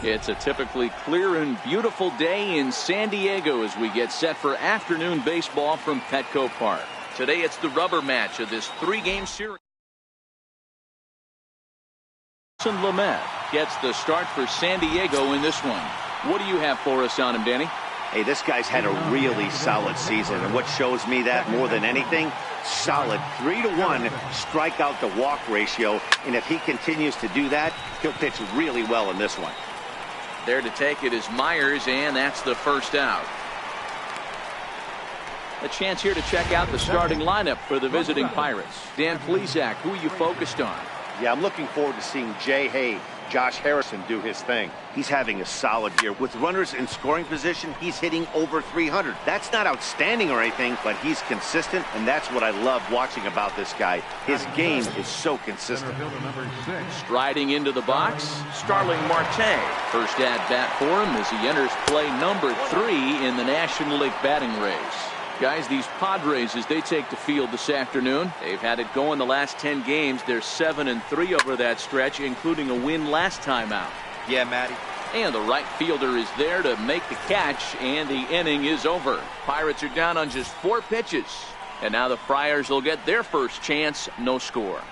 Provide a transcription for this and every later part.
It's a typically clear and beautiful day in San Diego as we get set for afternoon baseball from Petco Park. Today it's the rubber match of this 3-game series. Lamet gets the start for San Diego in this one. What do you have for us on him, Danny? Hey, this guy's had a really solid season, and what shows me that more than anything, solid 3-to-1 strikeout to walk ratio, and if he continues to do that, he'll pitch really well in this one. There to take it is Myers, and that's the first out. A chance here to check out the starting lineup for the visiting Pirates. Dan Plesac, who are you focused on? Yeah, I'm looking forward to seeing Jay Hay, Josh Harrison do his thing. He's having a solid year. With runners in scoring position, he's hitting over 300. That's not outstanding or anything, but he's consistent, and that's what I love watching about this guy. His game is so consistent. Striding into the box, Starling Marte. First at bat for him as he enters play number 3 in the National League batting race. Guys, these Padres, as they take the field this afternoon, they've had it going the last 10 games. They're 7-3 over that stretch, including a win last time out. Yeah, Matty. And the right fielder is there to make the catch, and the inning is over. Pirates are down on just 4 pitches. And now the Friars will get their first chance, no score.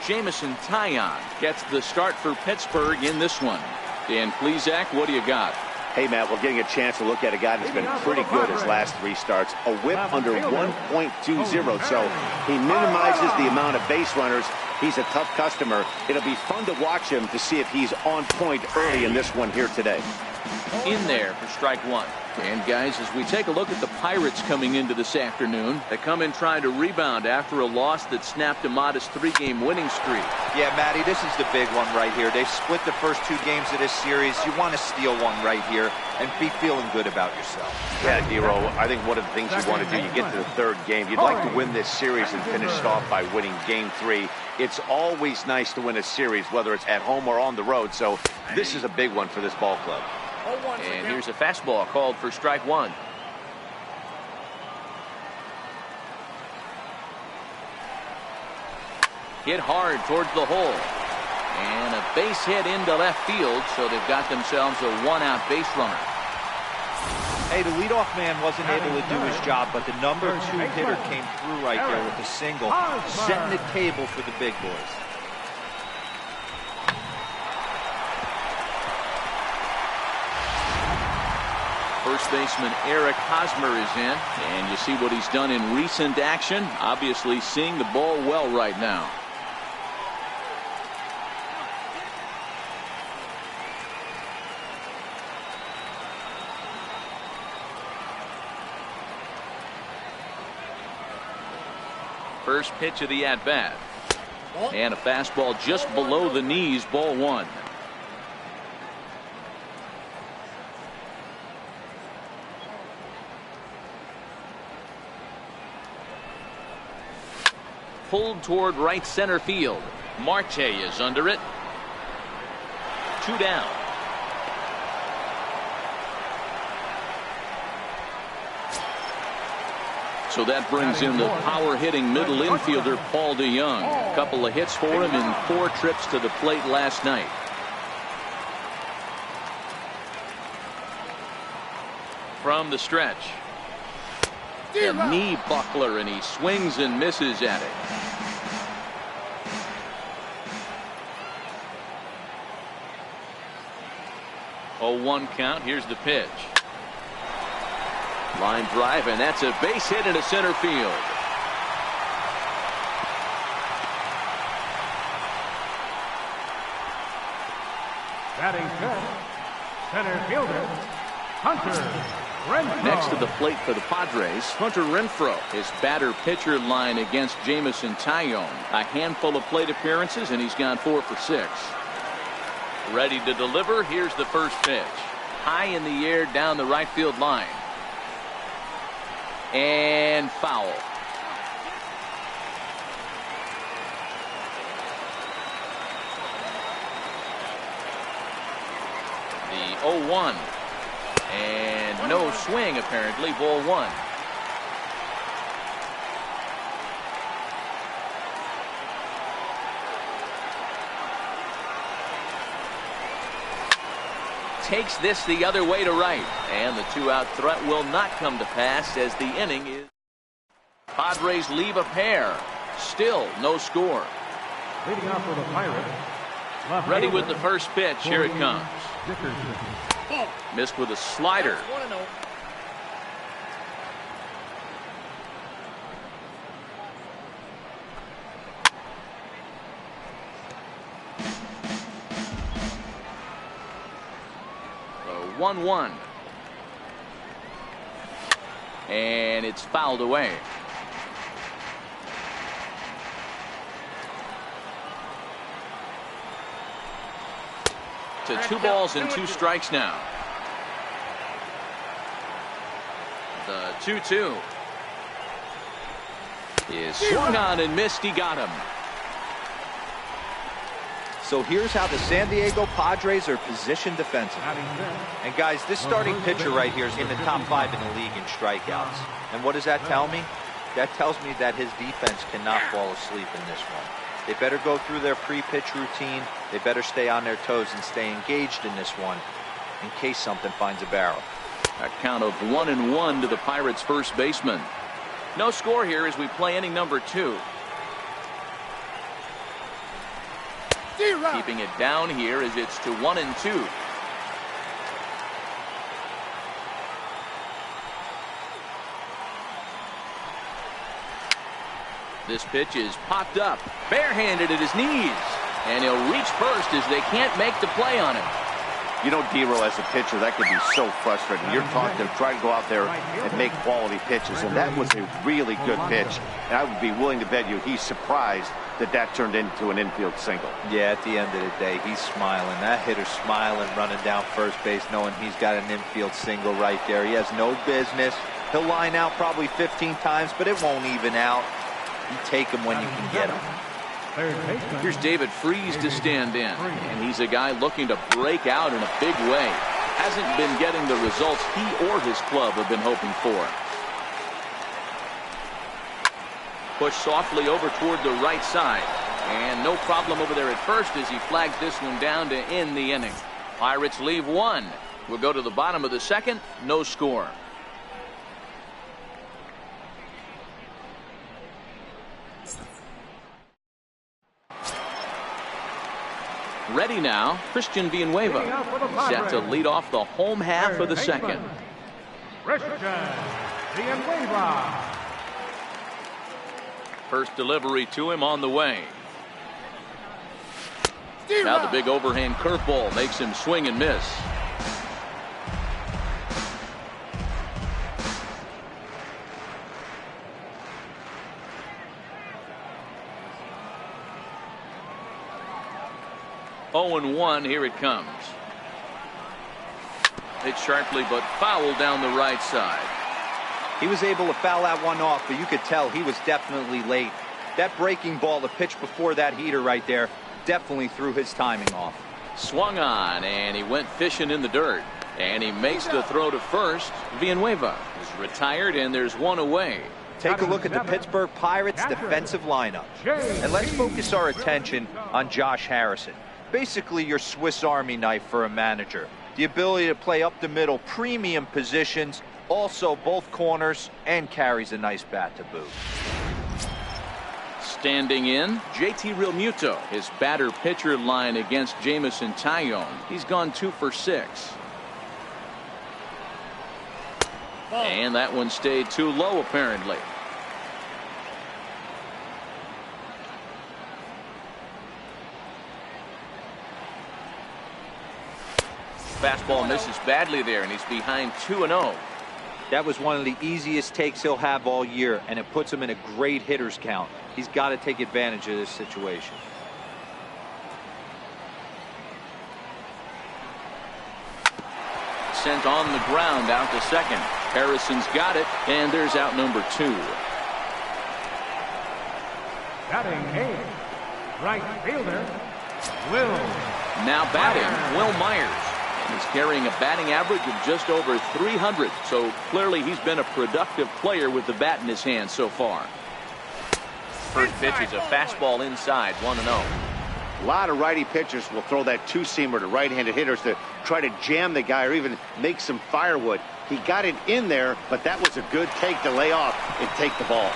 Jameson Taillon gets the start for Pittsburgh in this one. Dan Plesac, what do you got? Hey, Matt, we're getting a chance to look at a guy that's been pretty good his last 3 starts. A whip under 1.20, so he minimizes the amount of base runners. He's a tough customer. It'll be fun to watch him to see if he's on point early in this one here today. In there for strike 1. And guys, as we take a look at the Pirates coming into this afternoon, they come in trying to rebound after a loss that snapped a modest 3-game winning streak. Yeah, Matty, this is the big one right here. They've split the first 2 games of this series. You want to steal one right here and be feeling good about yourself. Yeah, Dero, I think one of the things you want to do, you get to the 3rd game, you'd like to win this series and finish it off by winning game 3. It's always nice to win a series, whether it's at home or on the road, so this is a big one for this ball club. And here's a fastball called for strike 1. Hit hard towards the hole. And a base hit into left field, so they've got themselves a 1-out base runner. Hey, the leadoff man wasn't able to do his job, but the number 2 hitter came through right there with a single, setting the table for the big boys. First baseman Eric Hosmer is in, and you see what he's done in recent action. Obviously seeing the ball well right now. First pitch of the at-bat. And a fastball just below the knees, ball 1. Pulled toward right center field. Marte is under it. 2 down. So that brings in the power-hitting middle infielder Paul DeYoung. A couple of hits for him in 4 trips to the plate last night. From the stretch. A knee buckler, and he swings and misses at it. Oh, 1 count. Here's the pitch. Line drive, and that's a base hit into center field. Batting fifth, center fielder, Hunter Renfroe. Next to the plate for the Padres, Hunter Renfroe. His batter-pitcher line against Jameson Taillon. A handful of plate appearances, and he's gone 4 for 6. Ready to deliver. Here's the first pitch. High in the air down the right field line. And foul. The 0-1. And no swing, apparently. Ball 1. takes this the other way to right. And the two-out threat will not come to pass as the inning is. Padres leave a pair. Still no score. Leading off for the Pirates. Ready with the first pitch. Here it comes. Missed with a slider. The 1-1. And it's fouled away. To 2 balls and 2 strikes now. The 2-2 is swung on and missed. He got him. So here's how the San Diego Padres are positioned defensively. And guys, this starting pitcher right here is in the top 5 in the league in strikeouts. And what does that tell me? That tells me that his defense cannot fall asleep in this one. They better go through their pre-pitch routine. They better stay on their toes and stay engaged in this one in case something finds a barrel. A count of 1-1 to the Pirates' first baseman. No score here as we play inning number 2. Keeping it down here as it's to 1-2. This pitch is popped up, barehanded at his knees, and he'll reach first as they can't make the play on him. You know, D-Roll, as a pitcher, that can be so frustrating. You're taught to try to go out there and make quality pitches, and that was a really good pitch. And I would be willing to bet you he's surprised that that turned into an infield single. Yeah, at the end of the day, he's smiling. That hitter's smiling, running down first base, knowing he's got an infield single right there. He has no business. He'll line out probably 15 times, but it won't even out. You take him when you can get him. Here's David Freese to stand in, and he's a guy looking to break out in a big way. Hasn't been getting the results he or his club have been hoping for. Push softly over toward the right side, and no problem over there at first as he flags this one down to end the inning. Pirates leave 1. We'll go to the bottom of the second. No score. Ready now, Christian Villanueva, set to lead off the home half of the second. Christian Villanueva. First delivery to him on the way. Now the big overhand curveball makes him swing and miss. Oh, 0-1, here it comes. Hit sharply but fouled down the right side. He was able to foul that one off, but you could tell he was definitely late. That breaking ball, the pitch before that heater right there, definitely threw his timing off. Swung on, and he went fishing in the dirt. And he makes the throw to first. Villanueva is retired, and there's one away. Take a look at the Pittsburgh Pirates defensive lineup. And let's focus our attention on Josh Harrison. Basically your Swiss Army knife for a manager. The ability to play up the middle, premium positions, also both corners, and carries a nice bat to boot. Standing in, JT Realmuto, his batter-pitcher line against Jamison Tyone. He's gone 2 for 6. And that one stayed too low, apparently. Fastball misses badly there, and he's behind 2-0. That was one of the easiest takes he'll have all year, and it puts him in a great hitter's count. He's got to take advantage of this situation. Sent on the ground out to second. Harrison's got it, and there's out number 2. Batting 8, right fielder, Will. Now batting, Will Myers. He's carrying a batting average of just over 300, so clearly he's been a productive player with the bat in his hand so far. First pitch is a fastball inside, 1-0. A lot of righty pitchers will throw that two-seamer to right-handed hitters to try to jam the guy or even make some firewood. He got it in there, but that was a good take to lay off and take the ball.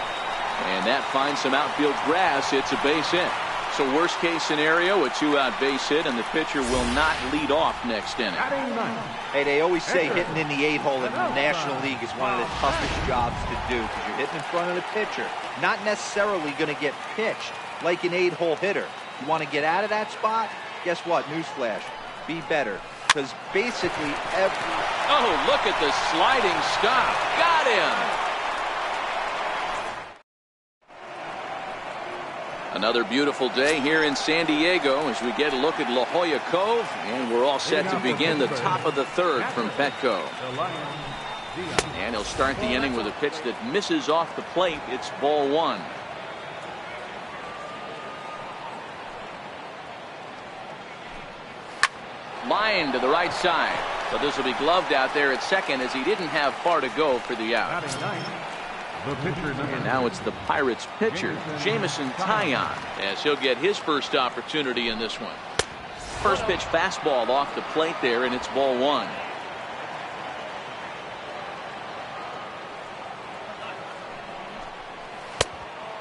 And that finds some outfield grass. It's a base hit. So worst case scenario, a 2-out base hit, and the pitcher will not lead off next inning. Hey, they always say hitting in the 8-hole in the National League is one of the toughest jobs to do because you're hitting in front of the pitcher. Not necessarily going to get pitched like an 8-hole hitter. You want to get out of that spot? Guess what? Newsflash. Be better. Because basically every... Oh, look at the sliding stop. Got him. Another beautiful day here in San Diego as we get a look at La Jolla Cove, and we're all set to begin the top of the third from Petco. And he'll start the inning with a pitch that misses off the plate. It's ball one. Line to the right side. So this will be gloved out there at second as he didn't have far to go for the out. And now it's the Pirates pitcher, Jameson Taillon, as he'll get his first opportunity in this one. First pitch fastball off the plate there, and it's ball one.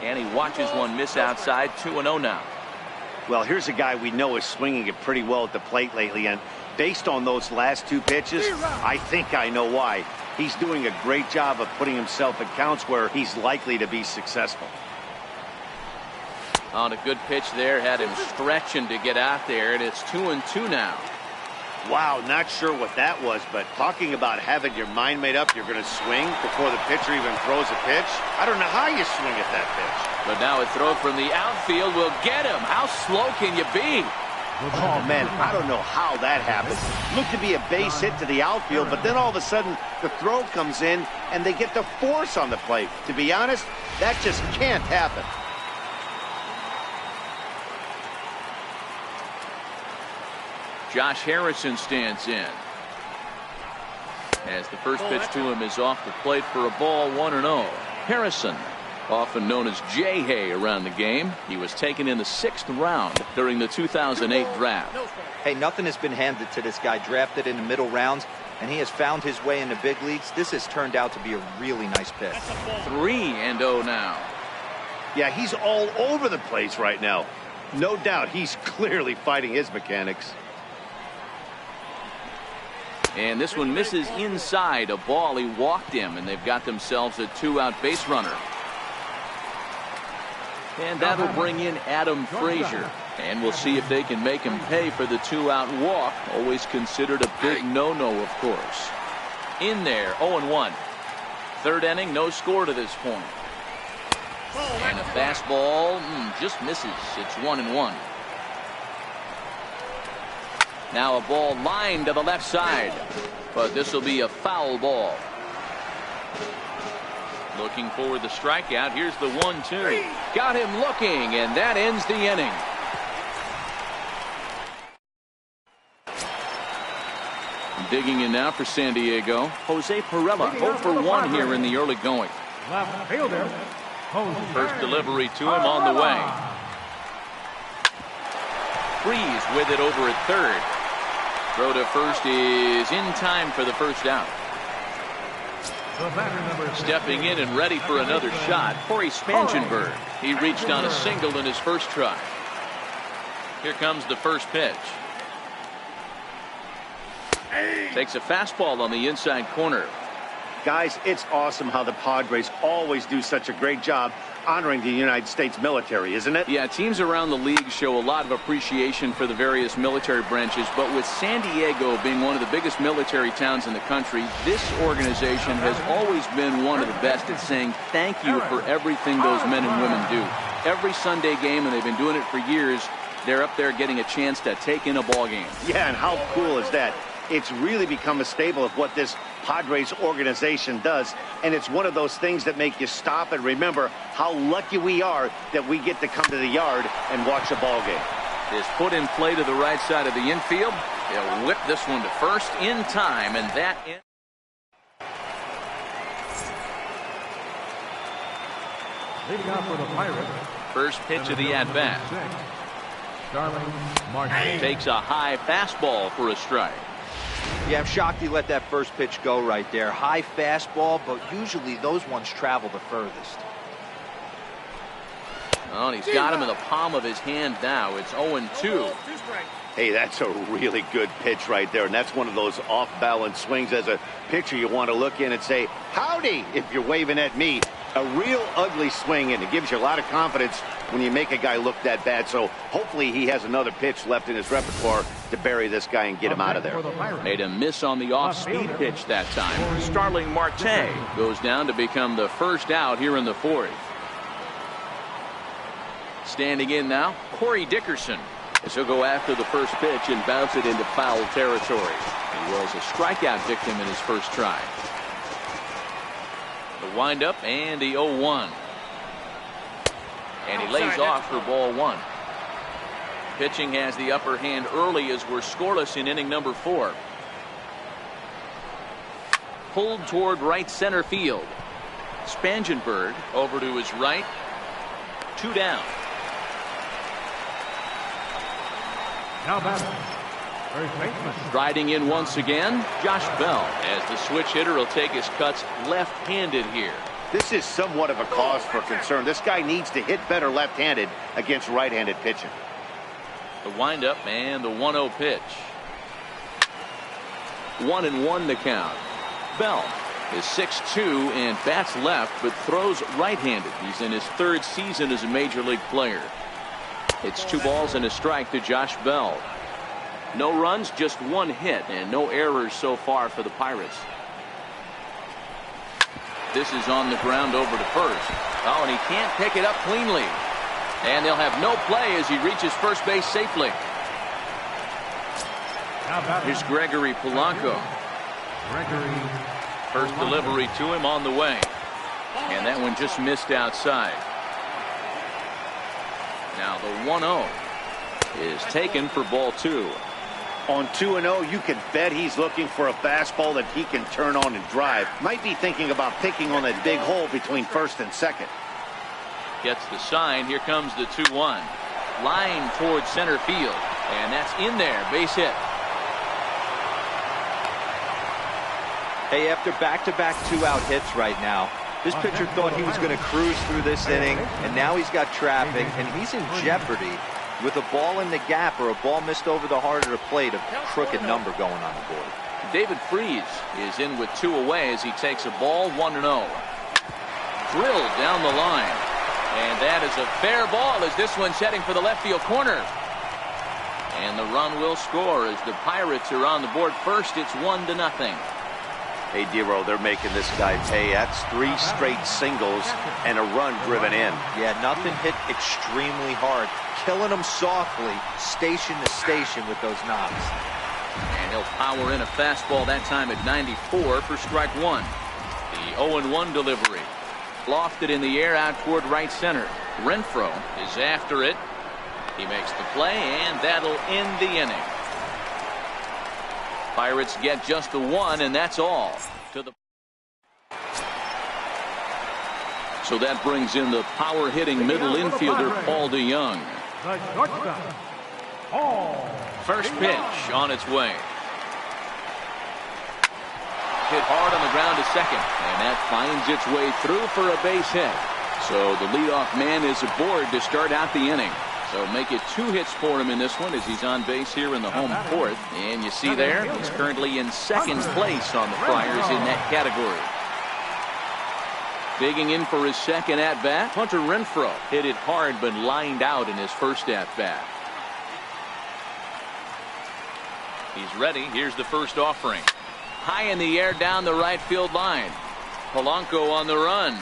And he watches one miss outside. 2-0 now. Well, here's a guy we know is swinging it pretty well at the plate lately, and based on those last two pitches, I think I know why. He's doing a great job of putting himself in counts where he's likely to be successful. On a good pitch there, had him stretching to get out there, and it's 2-2 now. Wow, not sure what that was, but talking about having your mind made up, you're going to swing before the pitcher even throws a pitch. I don't know how you swing at that pitch. But now a throw from the outfield will get him. How slow can you be? Oh, man, I don't know how that happened. Looked to be a base hit to the outfield, but then all of a sudden the throw comes in and they get the force on the plate. To be honest, that just can't happen. Josh Harrison stands in. As the first pitch to him is off the plate for a ball, 1-0. Harrison, often known as J-Hay around the game. He was taken in the 6th round during the 2008 draft. Hey, nothing has been handed to this guy. Drafted in the middle rounds, and he has found his way in the big leagues. This has turned out to be a really nice pick. 3-0 now. Yeah, he's all over the place right now. No doubt he's clearly fighting his mechanics. And this one misses inside. A ball. He walked him, and they've got themselves a 2-out base runner. And that'll bring in Adam Frazier. And we'll see if they can make him pay for the 2-out walk. Always considered a big no-no, of course. In there, 0-1. Third inning, no score to this point. And a fastball just misses. It's 1-1. Now a ball lined to the left side. But this will be a foul ball. Looking for the strikeout. Here's the 1-2. Got him looking, and that ends the inning. Digging in now for San Diego, Jose Pirela, 0 for 1 here in the early going. Left fielder, Jose First delivery to him on the way. Freeze with it over at third. Throw to first is in time for the first out. Stepping in and ready for another shot, Corey Spangenberg. He reached on a single in his first try. Here comes the first pitch. Takes a fastball on the inside corner. Guys, it's awesome how the Padres always do such a great job honoring the United States military, isn't it? Yeah, teams around the league show a lot of appreciation for the various military branches, but with San Diego being one of the biggest military towns in the country, this organization has always been one of the best at saying thank you for everything those men and women do. Every Sunday game, and they've been doing it for years, they're up there getting a chance to take in a ball game. Yeah, and how cool is that? It's really become a staple of what this Padres organization does, and it's one of those things that make you stop and remember how lucky we are that we get to come to the yard and watch a ball game. Is put in play to the right side of the infield. They'll whip this one to first in time, and that in. leading off for the Pirates. First pitch of the at-bat. Starling Marte. Takes a high fastball for a strike. Yeah, I'm shocked he let that first pitch go right there. High fastball, but usually those ones travel the furthest. Oh, and he's got him in the palm of his hand now. It's 0-2. Hey, that's a really good pitch right there, and that's one of those off-balance swings. As a pitcher, you want to look in and say, howdy, if you're waving at me. A real ugly swing, and it gives you a lot of confidence when you make a guy look that bad. So hopefully he has another pitch left in his repertoire to bury this guy and get him out of there. Made a miss on the off-speed pitch that time. Starling Marte goes down to become the first out here in the fourth. Standing in now, Corey Dickerson. As he'll go after the first pitch and bounce it into foul territory. He was a strikeout victim in his first try. The windup and the 0-1. And he lays off for ball one. Pitching has the upper hand early as we're scoreless in inning number 4. Pulled toward right center field. Spangenberg over to his right. 2 down. Now batting, first baseman. Striding in once again, Josh Bell, as the switch hitter will take his cuts left-handed here. This is somewhat of a cause for concern. This guy needs to hit better left-handed against right-handed pitching. The windup and the 1-0 pitch. 1-1 the count. Bell is 6'2" and bats left, but throws right-handed. He's in his 3rd season as a major league player. It's 2 balls and a strike to Josh Bell. No runs, just 1 hit, and no errors so far for the Pirates. This is on the ground over to first. Oh, and he can't pick it up cleanly. And they'll have no play as he reaches first base safely. Here's Gregory Polanco. First delivery to him on the way. And that one just missed outside. Now the 1-0 is taken for ball 2. On 2-0, you can bet he's looking for a fastball that he can turn on and drive. Might be thinking about picking on that big hole between first and second. Gets the sign. Here comes the 2-1. Line towards center field. And that's in there. Base hit. Hey, after back-to-back 2-out hits right now, this pitcher thought he was going to cruise through this inning, and now he's got traffic, and he's in jeopardy with a ball in the gap or a ball missed over the heart of the plate, a crooked number going on the board. David Freese is in with 2 away as he takes a ball 1-0. Drilled down the line. And that is a fair ball as this one's heading for the left field corner. And the run will score as the Pirates are on the board first. It's 1-0. Hey, Dero, they're making this guy pay. That's 3 straight singles and a run driven in. Yeah, nothing hit extremely hard. Killing him softly, station to station with those knocks. And he'll power in a fastball that time at 94 for strike 1. The 0-1 delivery. Lofted in the air out toward right center. Renfroe is after it. He makes the play, and that'll end the inning. Pirates get just the 1, and that's all. So that brings in the power-hitting middle infielder, Paul DeYoung. First pitch on its way. Hit hard on the ground to second, and that finds its way through for a base hit. So the leadoff man is aboard to start out the inning. So make it 2 hits for him in this one as he's on base here in the home 4th. And you see there, he's currently in 2nd place on the Friars in that category. Digging in for his 2nd at-bat, Hunter Renfroe hit it hard but lined out in his first at-bat. He's ready. Here's the first offering. High in the air down the right field line. Polanco on the run.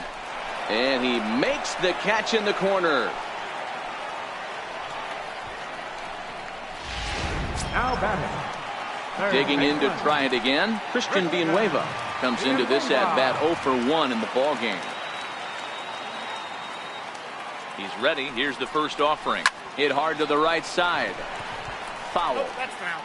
And he makes the catch in the corner. Now batting. Digging in to try it again. Christian Villanueva comes into this at-bat 0 for 1 in the ball game. He's ready. Here's the first offering. Hit hard to the right side. Foul. Oh, that's foul.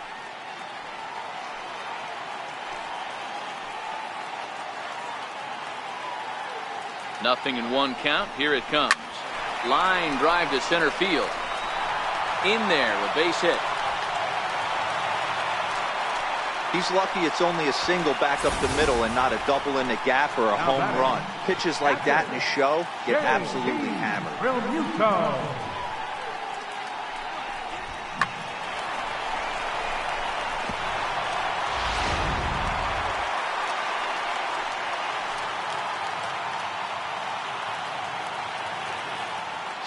Nothing in 1 count. Here it comes. Line drive to center field. In there, a base hit. He's lucky it's only a single back up the middle and not a double in the gap or a home run. Pitches like that in the show get absolutely hammered.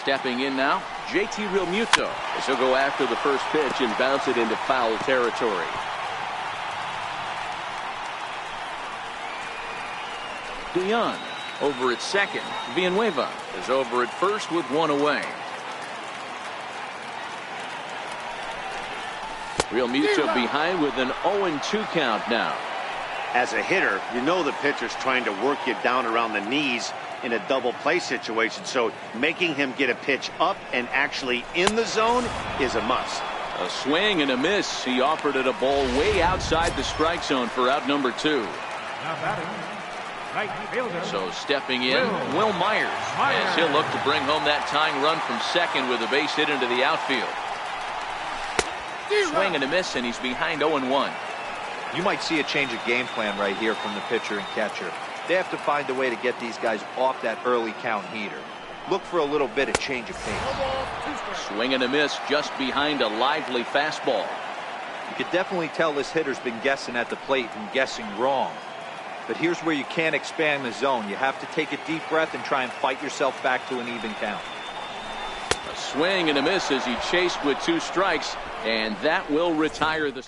Stepping in now, JT Realmuto, as he'll go after the first pitch and bounce it into foul territory. Dion over at second. Villanueva is over at first with one away. Realmuto behind with an 0-2 count now. As a hitter, you know the pitcher's trying to work you down around the knees in a double play situation, so making him get a pitch up and actually in the zone is a must. A swing and a miss. He offered it a ball way outside the strike zone for out number 2. So stepping in, Will Myers, as he'll look to bring home that tying run from second with a base hit into the outfield. Swing and a miss, and he's behind 0-1. You might see a change of game plan right here from the pitcher and catcher. They have to find a way to get these guys off that early count heater. Look for a little bit of change of pace. Swing and a miss just behind a lively fastball. You could definitely tell this hitter's been guessing at the plate and guessing wrong. But here's where you can't expand the zone. You have to take a deep breath and try and fight yourself back to an even count. A swing and a miss as he chased with 2 strikes, and that will retire the...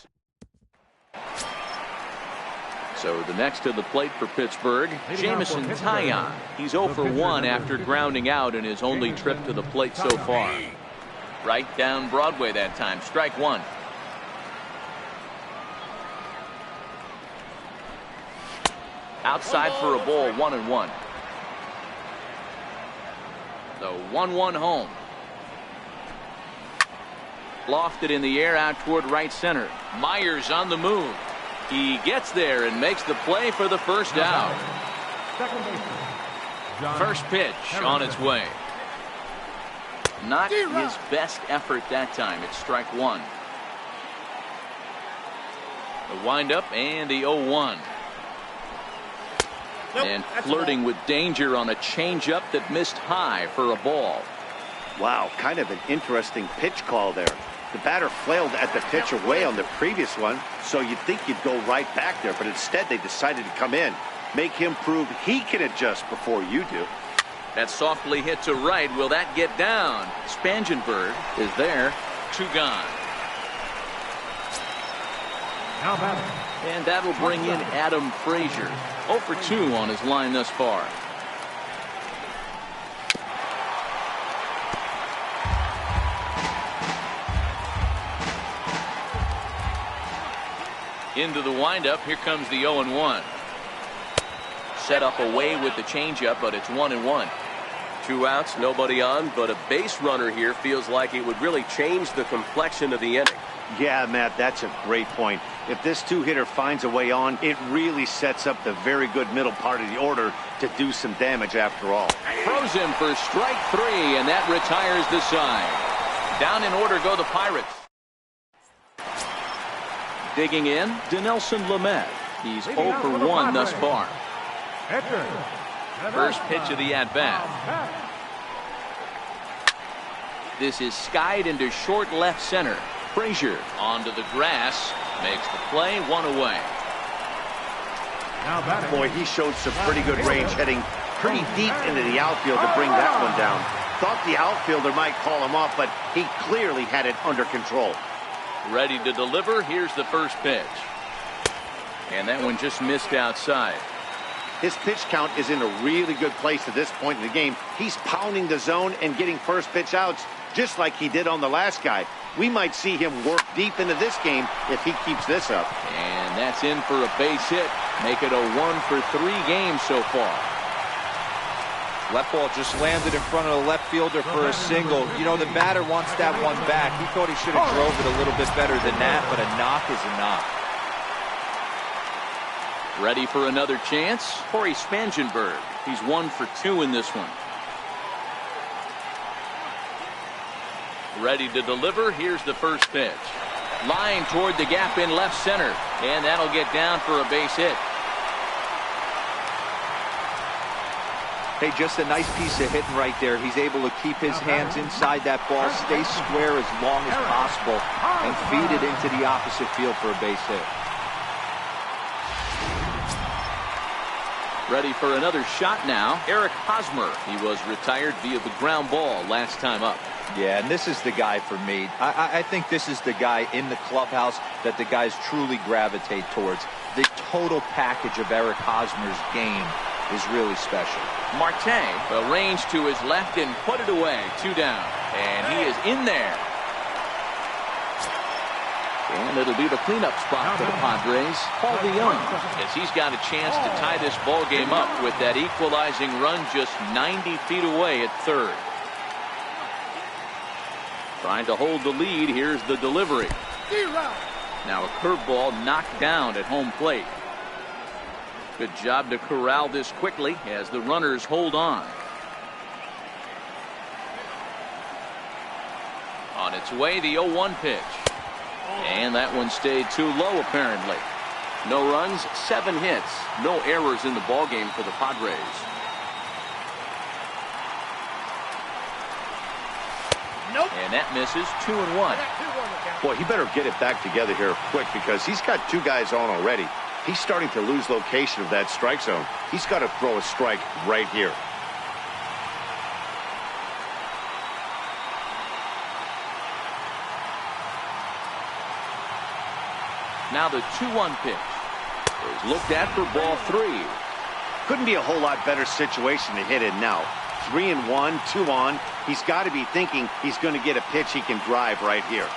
So the next to the plate for Pittsburgh, Jameson Taillon. He's 0 for 1 after grounding out in his only trip to the plate so far. Right down Broadway that time. Strike 1. Outside for a ball, 1-1. The 1-1 home. Lofted in the air out toward right center. Myers on the move. He gets there and makes the play for the first out. First pitch on its way. Not his best effort that time. It's strike 1. The windup and the 0-1. And flirting with danger on a changeup that missed high for a ball. Wow, kind of an interesting pitch call there. The batter flailed at the pitch away on the previous one, so you'd think you'd go right back there, but instead they decided to come in. Make him prove he can adjust before you do. That softly hit to right. Will that get down? Spangenberg is there. 2 gone. And that'll bring in Adam Frazier. 0 for 2 on his line thus far. Into the windup. Here comes the 0-1. Set up away with the changeup, but it's 1-1. 2 outs, nobody on, but a base runner here feels like it would really change the complexion of the inning. Yeah, Matt, that's a great point. If this 2-hitter finds a way on, it really sets up the very good middle part of the order to do some damage after all. Throws him for strike 3, and that retires the side. Down in order go the Pirates. Digging in, Dinelson Lamet. He's 0 for 1 thus far. First pitch of the at-bat. This is skied into short left center. Frazier onto the grass. Makes the play, 1 away. Boy, he showed some pretty good range heading pretty deep into the outfield to bring that one down. Thought the outfielder might call him off, but he clearly had it under control. Ready to deliver. Here's the first pitch. And that one just missed outside. His pitch count is in a really good place at this point in the game. He's pounding the zone and getting first pitch outs just like he did on the last guy. We might see him work deep into this game if he keeps this up. And that's in for a base hit. Make it a 1 for 3 games so far. Left ball just landed in front of the left fielder for a single. You know, the batter wants that one back. He thought he should have drove it a little bit better than that, but a knock is a knock. Ready for another chance? Corey Spangenberg. He's 1 for 2 in this one. Ready to deliver. Here's the first pitch. Line toward the gap in left center. And that'll get down for a base hit. Hey, just a nice piece of hitting right there. He's able to keep his hands inside that ball, stay square as long as possible, and feed it into the opposite field for a base hit. Ready for another shot now. Eric Hosmer. He was retired via the ground ball last time up. Yeah, and this is the guy for me. I think this is the guy in the clubhouse that the guys truly gravitate towards. The total package of Eric Hosmer's game is really special. Marte arranged to his left and put it away. 2 down. And he is in there. And it'll be the cleanup spot for the Padres. Paul DeYoung, as he's got a chance to tie this ball game up with that equalizing run just 90 feet away at third. Trying to hold the lead. Here's the delivery. Now a curveball knocked down at home plate. Good job to corral this quickly as the runners hold on. On its way, the 0-1 pitch. And that one stayed too low, apparently. No runs, 7 hits. No errors in the ballgame for the Padres. And that misses. 2-1. Boy, he better get it back together here quick because he's got 2 guys on already. He's starting to lose location of that strike zone. He's got to throw a strike right here. Now the 2-1 pitch is looked at for ball 3. Couldn't be a whole lot better situation to hit it now. 3-1, 2 on. He's got to be thinking he's going to get a pitch he can drive right here.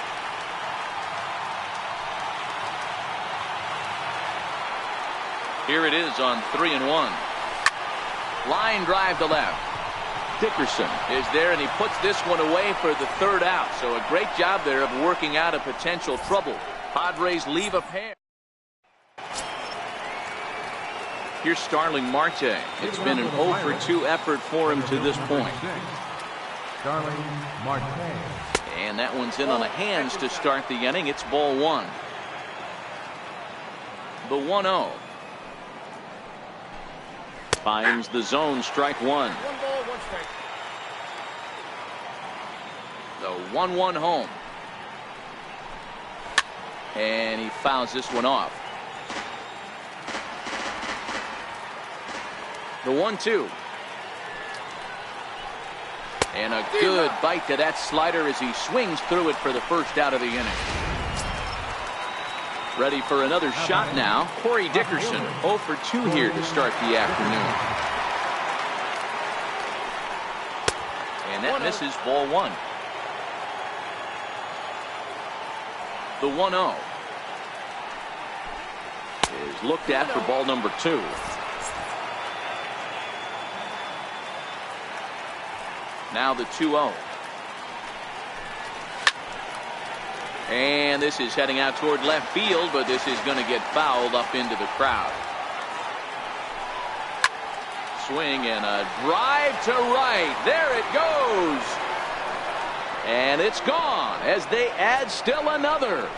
Here it is on 3-1. Line drive to left. Dickerson is there, and he puts this one away for the 3rd out. So a great job there of working out a potential trouble. Padres leave a pair. Here's Starling Marte. It's been an 0 for 2 effort for him to this point. Starling Marte. And that one's in on the hands to start the inning. It's ball 1. The 1-0. Finds the zone, strike 1. 1 ball, 1 strike. The 1-1 home. And he fouls this one off. The 1-2. And a good bite to that slider as he swings through it for the 1st out of the inning. Ready for another shot now. Corey Dickerson, 0 for 2 here to start the afternoon. And that misses, ball 1. The 1-0 is looked at for ball number 2. Now the 2-0. And this is heading out toward left field, but this is going to get fouled up into the crowd. Swing and a drive to right. There it goes. And it's gone as they add still another.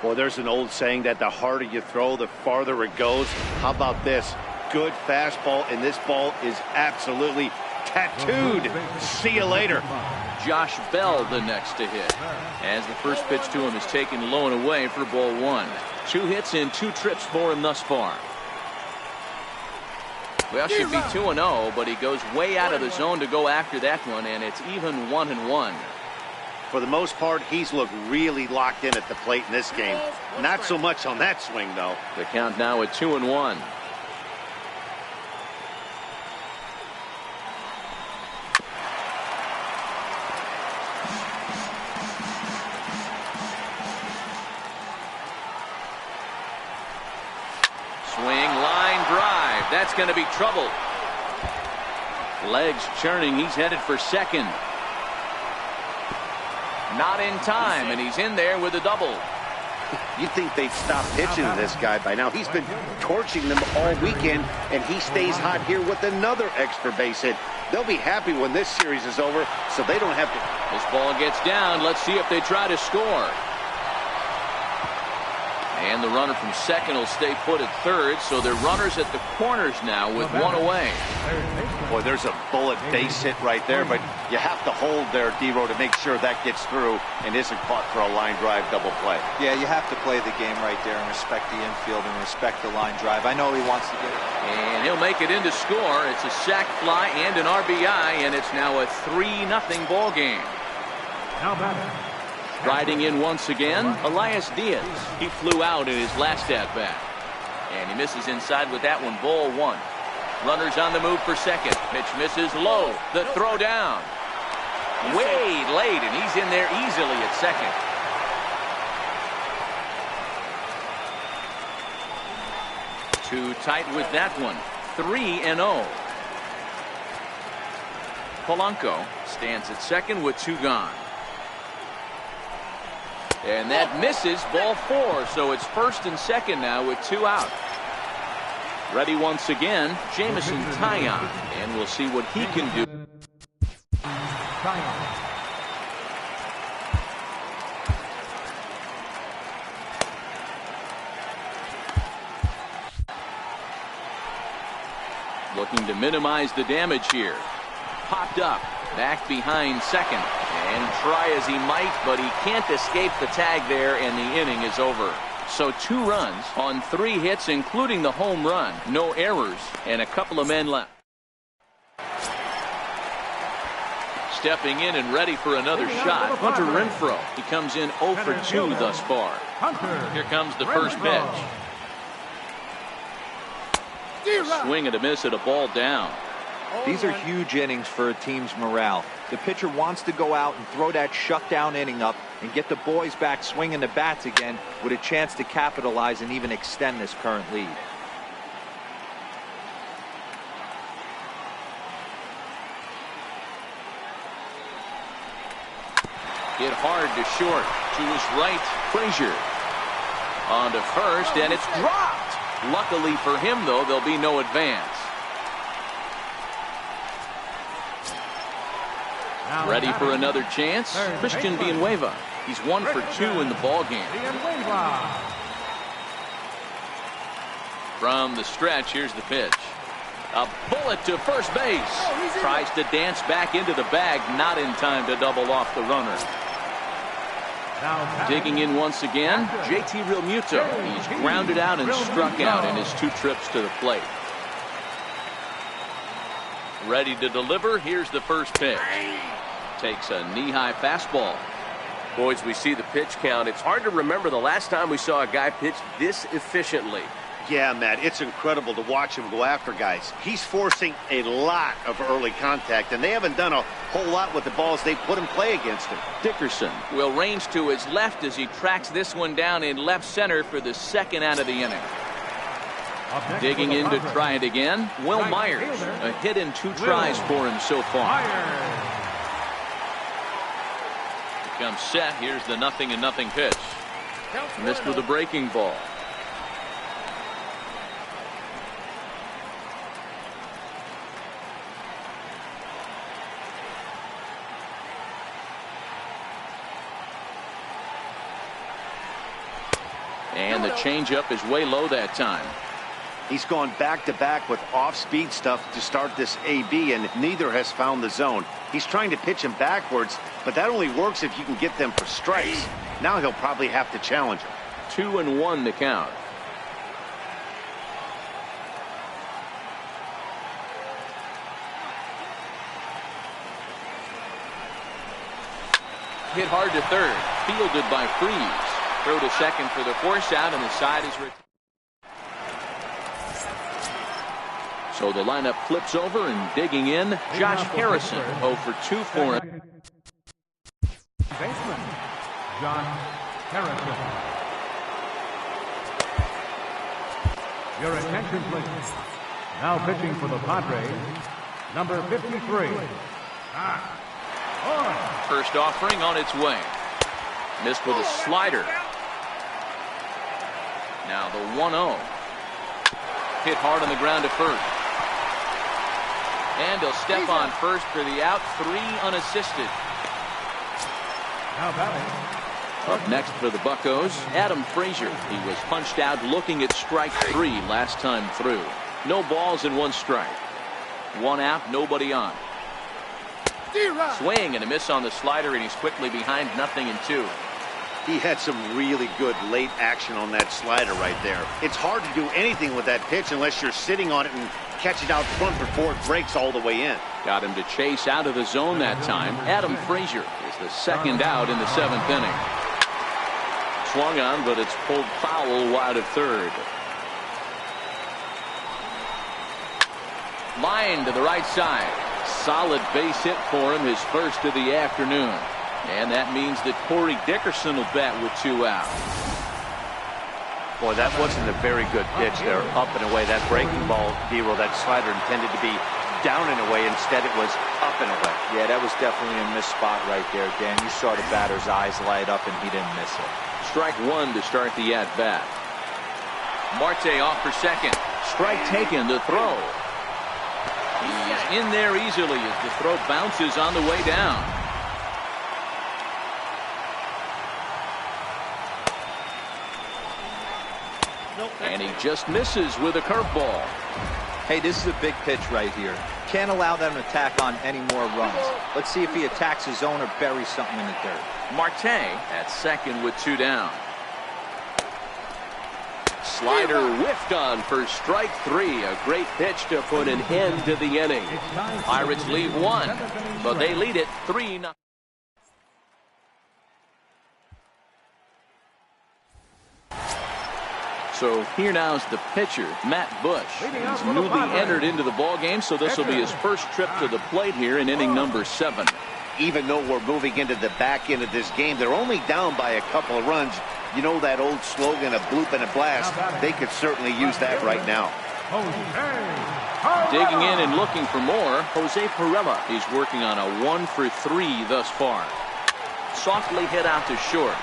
Well, there's an old saying that the harder you throw, the farther it goes. How about this? Good fastball, and this ball is absolutely tattooed. See you later. Josh Bell the next to hit, as the first pitch to him is taken low and away for ball 1. 2 hits in 2 trips for him thus far. Well, should be 2-0, but he goes way out of the zone to go after that one, and it's even 1-1. For the most part, he's looked really locked in at the plate in this game. Not so much on that swing, though. The count now at 2-1. Swing, line drive. That's going to be trouble. Legs churning. He's headed for second. Not in time, and he's in there with a double. You'd think they'd stop pitching to this guy by now. He's been torching them all weekend, and he stays hot here with another extra base hit. They'll be happy when this series is over, so they don't have to. This ball gets down. Let's see if they try to score. And the runner from second will stay put at third, so they're runners at the corners now with one away. Boy, there's a bullet base hit right there, but you have to hold there, D-Row, to make sure that gets through and isn't caught for a line drive double play. Yeah, you have to play the game right there and respect the infield and respect the line drive. I know he wants to get it. And he'll make it into score. It's a sac fly and an RBI, and it's now a 3-0 ball game. Now batting. Riding in once again, Elias Diaz. He flew out in his last at-bat. And he misses inside with that one, ball one. Runners on the move for second. Pitch misses low. The throw down. Way late, and he's in there easily at second. Too tight with that one. 3-0. Polanco stands at second with two gone. And that misses, ball four, so it's first and second now with two out. Ready once again, Jamison Taillon, and we'll see what he can do. Looking to minimize the damage here. Popped up, back behind second. And try as he might, but he can't escape the tag there, and the inning is over. So 2 runs on 3 hits, including the home run. No errors, and a couple of men left. Stepping in and ready for another shot, Hunter Renfroe. He comes in 0 for 2 thus far. Here comes the first pitch. Swing and a miss at a ball down. These are huge innings for a team's morale. The pitcher wants to go out and throw that shutdown inning up and get the boys back swinging the bats again with a chance to capitalize and even extend this current lead. Hit hard to short. To his right, Frazier. On to first, and it's dropped. Luckily for him, though, there'll be no advance. Ready for another chance? Christian Villanueva. He's 1 for 2 in the ball game. From the stretch, here's the pitch. A bullet to first base. Tries to dance back into the bag, not in time to double off the runner. Digging in once again, JT Realmuto. He's grounded out and struck out in his 2 trips to the plate. Ready to deliver. Here's the first pitch. Takes a knee-high fastball. Boys, we see the pitch count. It's hard to remember the last time we saw a guy pitch this efficiently. Yeah, Matt, it's incredible to watch him go after guys. He's forcing a lot of early contact, and they haven't done a whole lot with the balls they put in play against him. Dickerson will range to his left as he tracks this one down in left center for the second out of the inning. Digging in to try it again, Will Myers. A hit in 2 tries for him so far. Comes set. Here's the 0-0 pitch. Missed with a breaking ball. And the changeup is way low that time. He's gone back-to-back with off-speed stuff to start this AB, and neither has found the zone. He's trying to pitch him backwards, but that only works if you can get them for strikes. Now he'll probably have to challenge him. 2-1 to count. Hit hard to third. Fielded by Freeze. Throw to second for the force out, and the side is retired. So the lineup flips over, and digging in, Josh Harrison, 0 for 2 for him. Baseman, Josh Harrison. Your attention, please. Now pitching for the Padres, number 53. First offering on its way. Missed with a slider. Now the 1-0. Hit hard on the ground to first. And he'll step on first for the out. 3 unassisted. Now batting. Up next for the Buccos, Adam Frazier. He was punched out looking at strike 3 last time through. No balls and 1 strike. 1 out, nobody on. Swing and a miss on the slider, and he's quickly behind 0-2. He had some really good late action on that slider right there. It's hard to do anything with that pitch unless you're sitting on it and catch it out front before it breaks all the way in. Got him to chase out of the zone that time. Adam Frazier is the second out in the 7th inning. Swung on, but it's pulled foul wide of third. Line to the right side. Solid base hit for him, his first of the afternoon. And that means that Corey Dickerson will bat with 2 out. Boy, that wasn't a very good pitch there, up and away. That breaking ball, D-Roll, that slider intended to be down and away. Instead, it was up and away. Yeah, that was definitely a missed spot right there, Dan. You saw the batter's eyes light up, and he didn't miss it. Strike 1 to start the at-bat. Marte off for second. Strike taken, the throw. He's in there easily as the throw bounces on the way down. And he just misses with a curveball. Hey, this is a big pitch right here. Can't allow them to tack on any more runs. Let's see if he attacks his zone or buries something in the dirt. Marte at second with 2 down. Slider whiffed on for strike 3. A great pitch to put an end to the inning. Pirates leave 1, but they lead it 3-0. So here now is the pitcher, Matt Bush. He's newly entered into the ball game, so this will be his first trip to the plate here in inning number 7. Even though we're moving into the back end of this game, they're only down by a couple of runs. You know that old slogan, a bloop and a blast. They could certainly use that right now. Digging in and looking for more, Jose Perella. He's working on a 1 for 3 thus far. Softly hit out to short.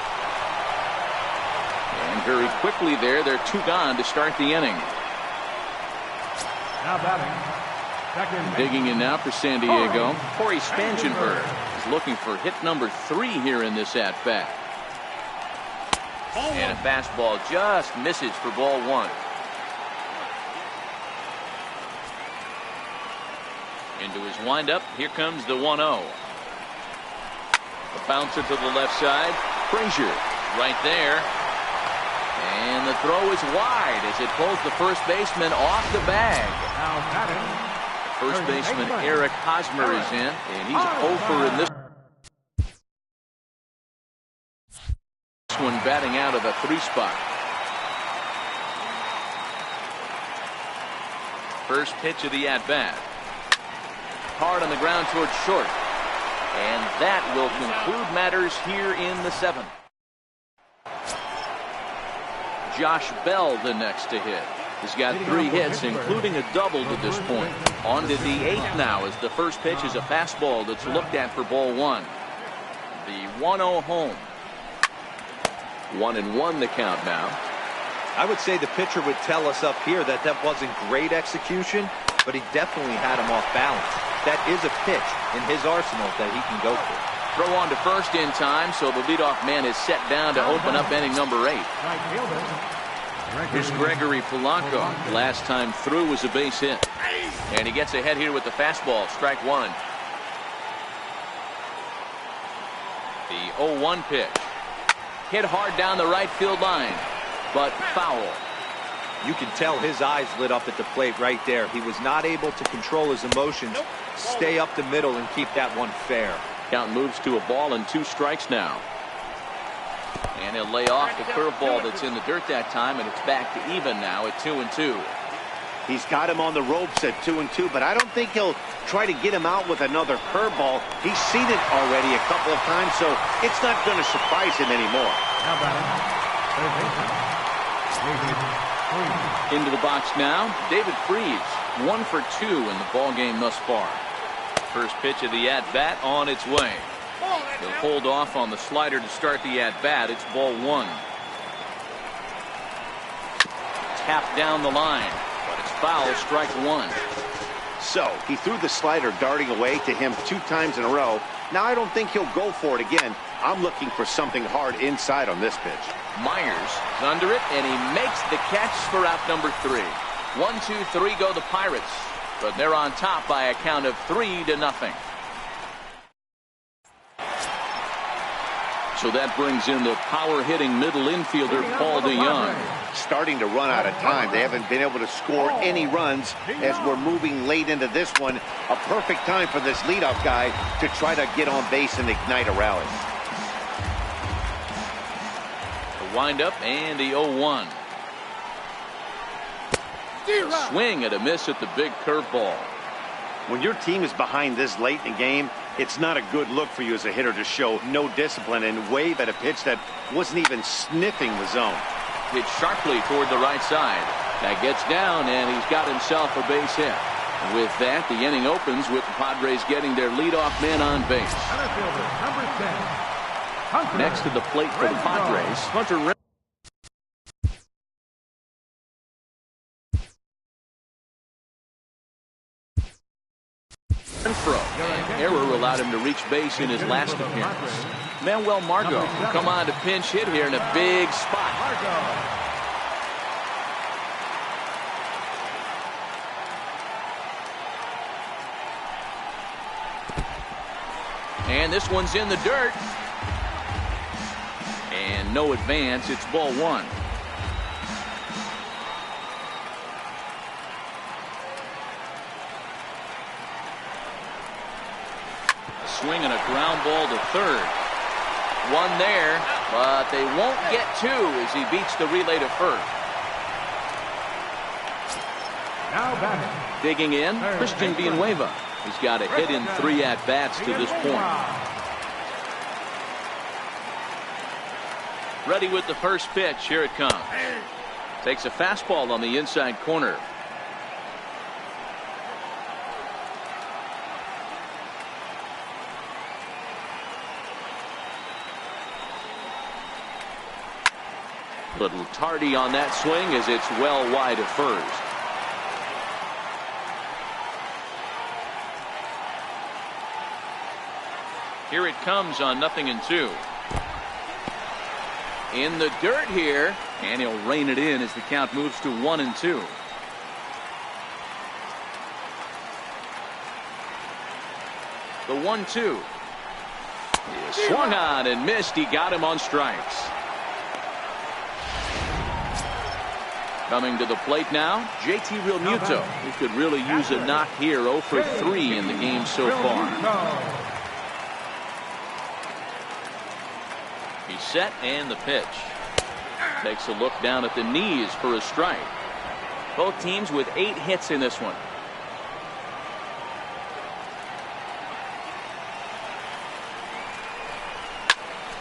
And very quickly there, they're 2 gone to start the inning. Now batting. Second. Digging in now for San Diego, Corey Spangenberg is looking for hit number 3 here in this at-bat. And a fastball just misses for ball 1. Into his windup, here comes the 1-0. A bouncer to the left side, Frazier right there. And the throw is wide as it pulls the first baseman off the bag. Now batting. First baseman Eric Hosmer is in, and he's over in this one, batting out of the 3 spot. First pitch of the at-bat. Hard on the ground towards short. And that will conclude matters here in the 7th. Josh Bell the next to hit. He's got 3 hits, including a double to this point. On to the 8th now as the first pitch is a fastball that's looked at for ball 1. The 1-0 home. 1-1 the count now. I would say the pitcher would tell us up here that that wasn't great execution, but he definitely had him off balance. That is a pitch in his arsenal that he can go for. Throw on to first in time, so the leadoff man is set down to open up inning number 8. Here's Gregory Polanco. Last time through was a base hit. And he gets ahead here with the fastball. Strike 1. The 0-1 pitch. Hit hard down the right field line, but foul. You can tell his eyes lit up at the plate right there. He was not able to control his emotions, stay up the middle, and keep that one fair. Count moves to a ball and 2 strikes now. And he'll lay off the curveball that's in the dirt that time, and it's back to even now at 2-2. He's got him on the ropes at 2-2, but I don't think he'll try to get him out with another curveball. He's seen it already a couple of times, so it's not going to surprise him anymore. Now batting. Into the box now, David Freese. 1 for 2 in the ball game thus far. First pitch of the at-bat on its way. He'll hold off on the slider to start the at-bat. It's ball 1. tapped down the line, but it's foul, strike one. So he threw the slider darting away to him 2 times in a row. Now I don't think he'll go for it again. I'm looking for something hard inside on this pitch. Myers is under it, and he makes the catch for out number 3. 1, 2, 3 go the Pirates, but they're on top by a count of 3-0. So that brings in the power-hitting middle infielder, Paul DeYoung. Starting to run out of time. They haven't been able to score any runs as we're moving late into this one. A perfect time for this leadoff guy to try to get on base and ignite a rally. The windup and the 0-1. A swing and a miss at the big curveball. When your team is behind this late in the game, it's not a good look for you as a hitter to show no discipline and wave at a pitch that wasn't even sniffing the zone. Hit sharply toward the right side. That gets down, and he's got himself a base hit. And with that, the inning opens with the Padres getting their leadoff man on base. Number 10. Next to the plate for the Padres, Hunter Renfroe. An error allowed him to reach base in his last appearance. Manuel Margot will come on to pinch hit here in a big spot. And this one's in the dirt. And no advance. It's ball 1. Swing and a ground ball to third. One there, but they won't get 2 as he beats the relay to first. Now batting. Digging in, Christian Villanueva. He's got a hit in 3 at-bats to this point. Ready with the first pitch. Here it comes. Takes a fastball on the inside corner. Little tardy on that swing as it's well wide of first. Here it comes on 0-2. In the dirt here, and he'll rein it in as the count moves to 1-2. The 1-2. He swung on and missed. He got him on strikes. Coming to the plate now, JT Realmuto. He could really use a knock here. 0 for 3 in the game so far. He's set, and the pitch. Takes a look down at the knees for a strike. Both teams with 8 hits in this one.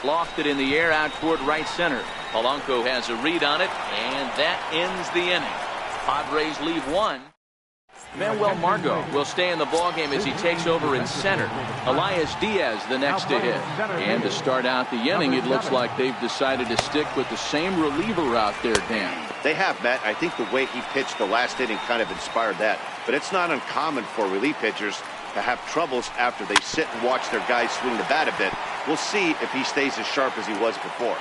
Lofted in the air out toward right center. Polanco has a read on it, and that ends the inning. Padres leave 1. Manuel Margot will stay in the ballgame as he takes over in center. Elias Diaz the next to hit. And to start out the inning, it looks like they've decided to stick with the same reliever out there, Dan. They have, Matt. I think the way he pitched the last inning kind of inspired that. But it's not uncommon for relief pitchers to have troubles after they sit and watch their guys swing the bat a bit. We'll see if he stays as sharp as he was before.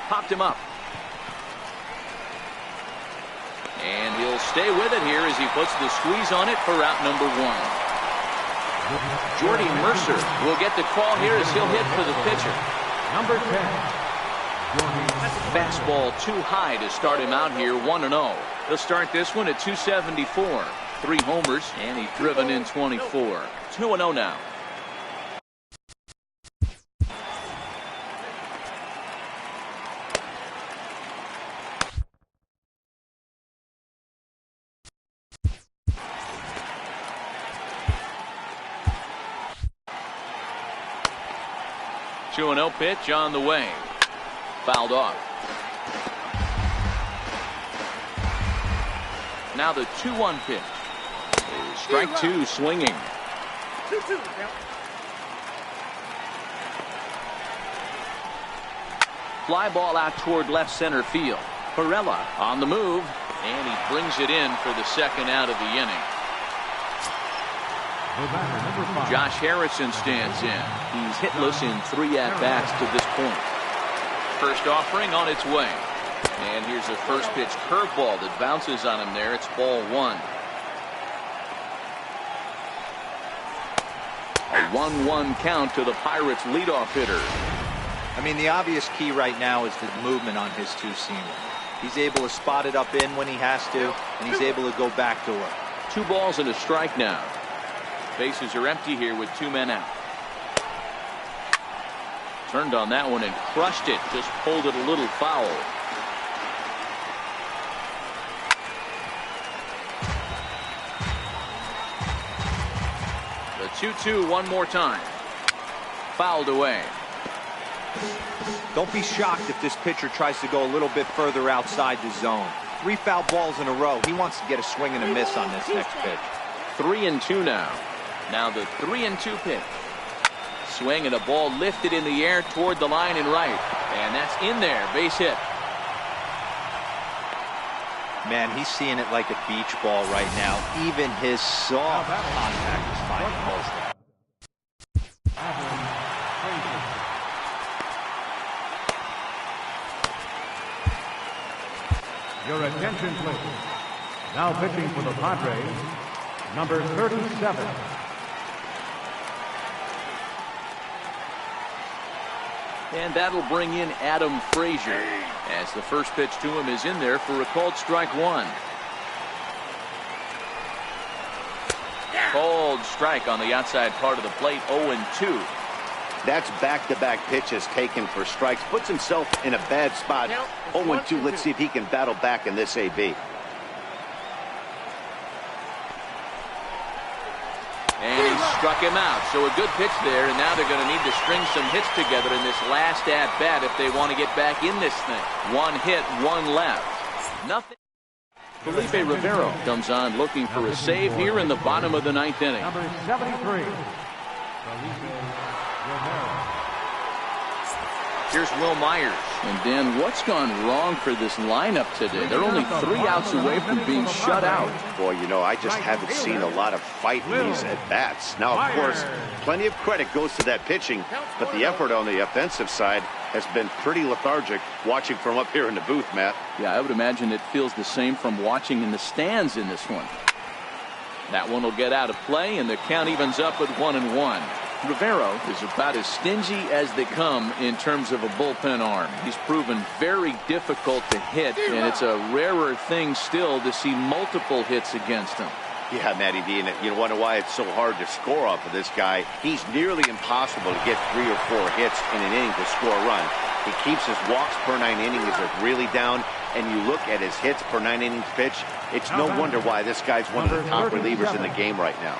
Popped him up. And he'll stay with it here as he puts the squeeze on it for out number 1. Jordy Mercer will get the call here as he'll hit for the pitcher. Number 10. Fastball too high to start him out here 1-0. He'll start this one at 274. 3 homers, and he's driven in 24. 2-0 now. Two 2-0 pitch on the way. Fouled off. Now the 2-1 pitch. Strike 2 swinging. 2-2. Fly ball out toward left center field. Perella on the move, and he brings it in for the second out of the inning. Josh Harrison stands in. He's hitless in 3 at-bats to this point. First offering on its way. And here's a first pitch curveball that bounces on him there. It's ball 1. A 1-1 count to the Pirates leadoff hitter. I mean, the obvious key right now is the movement on his two-seamer. He's able to spot it up in when he has to, and he's able to go back door. 2 balls and a strike now. Bases are empty here with 2 men out. Turned on that one and crushed it. Just pulled it a little foul. The 2-2 one more time. Fouled away. Don't be shocked if this pitcher tries to go a little bit further outside the zone. 3 foul balls in a row. He wants to get a swing and a miss on this next pitch. 3-2 now. Now the 3-2 pitch. Swing and a ball lifted in the air toward the line and right. And that's in there. Base hit. Man, he's seeing it like a beach ball right now. Even his soft contact is finding holes there. Your attention, please. Now pitching for the Padres, number 37. And that'll bring in Adam Frazier, as the first pitch to him is in there for a called strike 1. Called strike on the outside part of the plate. 0-2. That's back-to-back pitches taken for strikes. Puts himself in a bad spot. 0-2. Let's see if he can battle back in this AB. And he struck him out. So a good pitch there, and now they're going to need to string some hits together in this last at-bat if they want to get back in this thing. 1 hit, 1 left. Nothing. Felipe Rivero comes on looking for a save here in the bottom of the 9th inning. Number 73. Felipe Rivero. Here's Will Myers. And Dan, what's gone wrong for this lineup today? They're only 3 outs away from being shut out. Boy, you know, I just haven't seen a lot of fight in these at-bats. Now, of course, plenty of credit goes to that pitching, but the effort on the offensive side has been pretty lethargic watching from up here in the booth, Matt. Yeah, I would imagine it feels the same from watching in the stands in this one. That one will get out of play, and the count evens up at 1-1. Rivero is about as stingy as they come in terms of a bullpen arm. He's proven very difficult to hit, and it's a rarer thing still to see multiple hits against him. Yeah, Matty D, and you wonder why it's so hard to score off of this guy. He's nearly impossible to get 3 or 4 hits in an inning to score a run. He keeps his walks per 9 innings are really down, and you look at his hits per 9 innings pitch, it's no wonder why this guy's one of the top relievers in the game right now.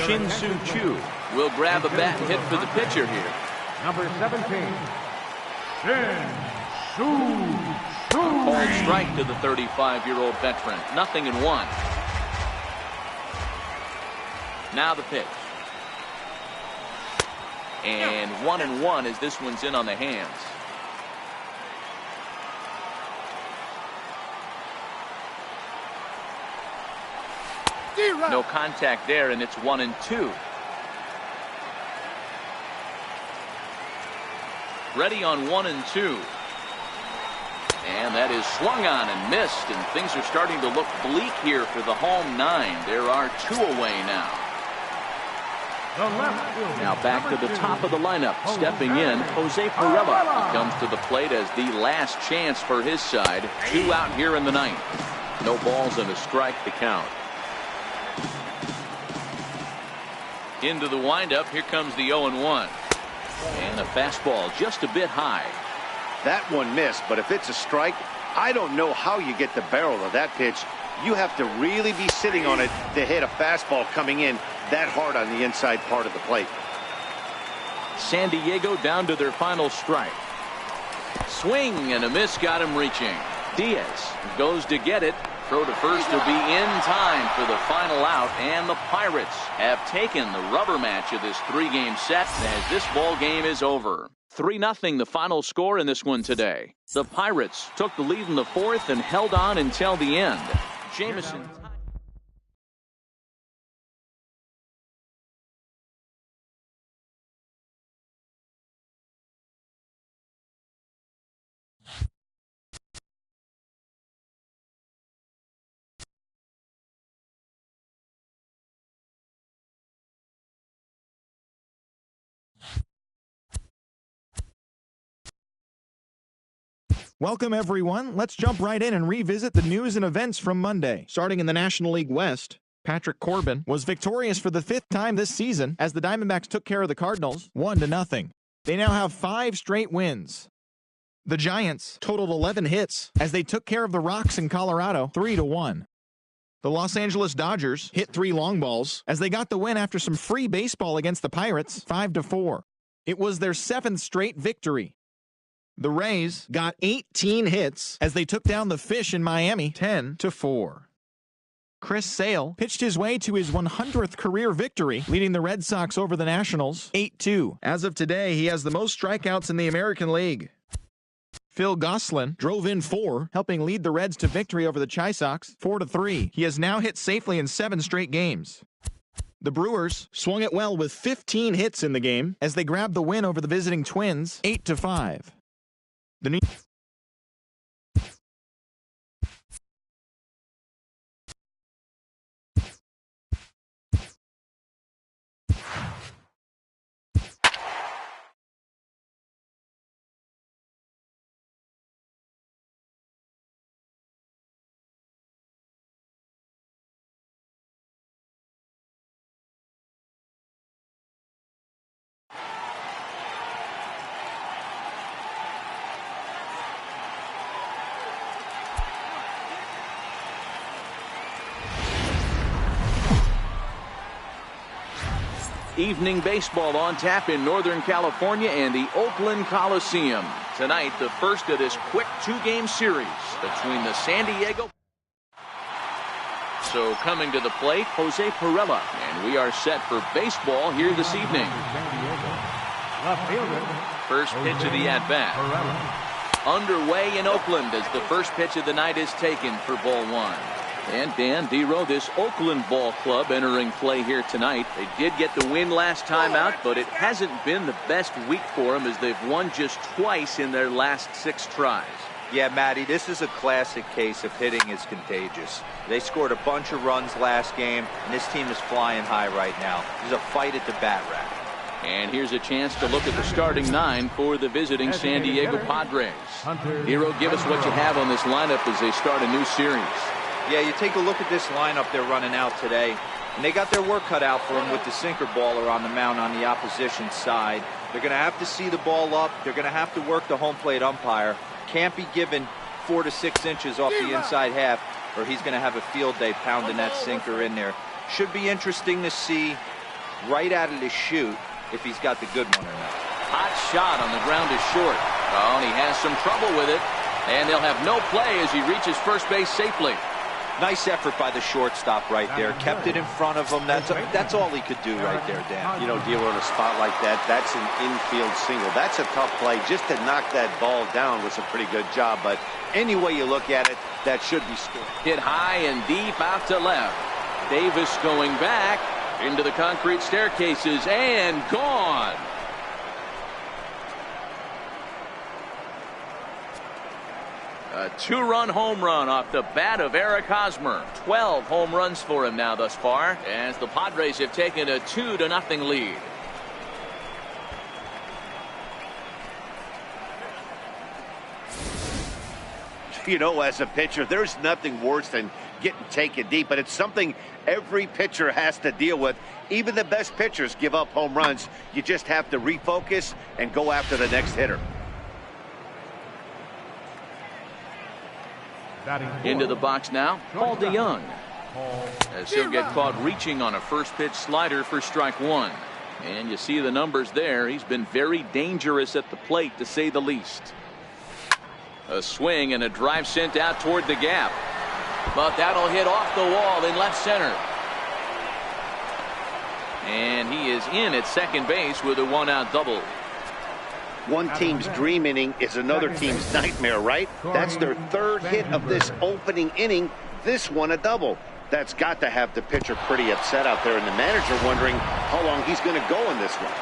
Shin-Soo Choo will grab a bat and hit for the pitcher here. Number 17. Shin-Soo Choo. Called strike to the 35-year-old veteran. 0-1. Now the pitch. And 1-1 as this one's in on the hands. No contact there, and it's 1-2. Ready on 1-2. And that is swung on and missed, and things are starting to look bleak here for the home 9. There are 2 away now. Now back to the top of the lineup. Stepping in, Jose Perella. He comes to the plate as the last chance for his side. 2 out here in the 9th. No balls and a strike to count. Into the windup. Here comes the 0-1. And a fastball just a bit high. That one missed, but if it's a strike, I don't know how you get the barrel of that pitch. You have to really be sitting on it to hit a fastball coming in that hard on the inside part of the plate. San Diego down to their final strike. Swing and a miss got him reaching. Diaz goes to get it. Throw to first will be in time for the final out, and the Pirates have taken the rubber match of this 3-game set as this ball game is over. 3-0 the final score in this one today. The Pirates took the lead in the 4th and held on until the end. Jameson. Welcome, everyone. Let's jump right in and revisit the news and events from Monday. Starting in the National League West, Patrick Corbin was victorious for the 5th time this season as the Diamondbacks took care of the Cardinals 1-0. They now have 5 straight wins. The Giants totaled 11 hits as they took care of the Rocks in Colorado 3-1. The Los Angeles Dodgers hit 3 long balls as they got the win after some free baseball against the Pirates 5-4. It was their 7th straight victory. The Rays got 18 hits as they took down the Fish in Miami 10-4. Chris Sale pitched his way to his 100th career victory, leading the Red Sox over the Nationals 8-2. As of today, he has the most strikeouts in the American League. Phil Gosselin drove in 4, helping lead the Reds to victory over the Chi Sox 4-3. He has now hit safely in 7 straight games. The Brewers swung it well with 15 hits in the game as they grabbed the win over the visiting Twins 8-5. The New Evening baseball on tap in Northern California and the Oakland Coliseum. Tonight, the first of this quick 2-game series between the San Diego. So coming to the plate, Jose Pirela, and we are set for baseball here this evening. First pitch of the at-bat. Underway in Oakland as the first pitch of the night is taken for ball 1. And Dan Dero, this Oakland ball club entering play here tonight. They did get the win last time out, but it hasn't been the best week for them as they've won just twice in their last 6 tries. Yeah, Matty, this is a classic case of hitting is contagious. They scored a bunch of runs last game, and this team is flying high right now. There's a fight at the bat rack. And here's a chance to look at the starting 9 for the visiting San Diego Padres. Dero, give us what you have on this lineup as they start a new series. Yeah, you take a look at this lineup they're running out today, and they got their work cut out for them with the sinker baller on the mound on the opposition side. They're going to have to see the ball up. They're going to have to work the home plate umpire. Can't be given 4 to 6 inches off the inside half, or he's going to have a field day pounding that sinker in there. Should be interesting to see right out of the chute if he's got the good one or not. Hot shot on the ground is short. Oh, and he has some trouble with it. And they'll have no play as he reaches first base safely. Nice effort by the shortstop right there. Kept it in front of him. That's all he could do right there, Dan. You know, dealer in a spot like that, that's an infield single. That's a tough play. Just to knock that ball down was a pretty good job. But any way you look at it, that should be scored. Hit high and deep out to left. Davis going back into the concrete staircases and gone. A 2-run home run off the bat of Eric Hosmer. 12 home runs for him now thus far, as the Padres have taken a 2-0 lead. You know, as a pitcher, there's nothing worse than getting taken deep, but it's something every pitcher has to deal with. Even the best pitchers give up home runs. You just have to refocus and go after the next hitter. Into the box now, Paul DeYoung, as he'll get caught reaching on a first pitch slider for strike 1. And you see the numbers there. He's been very dangerous at the plate, to say the least. A swing and a drive sent out toward the gap. But that'll hit off the wall in left center. And he is in at second base with a one-out double. One team's dream inning is another team's nightmare, right? That's their third hit of this opening inning. This one a double. That's got to have the pitcher pretty upset out there, and the manager wondering how long he's going to go in this one.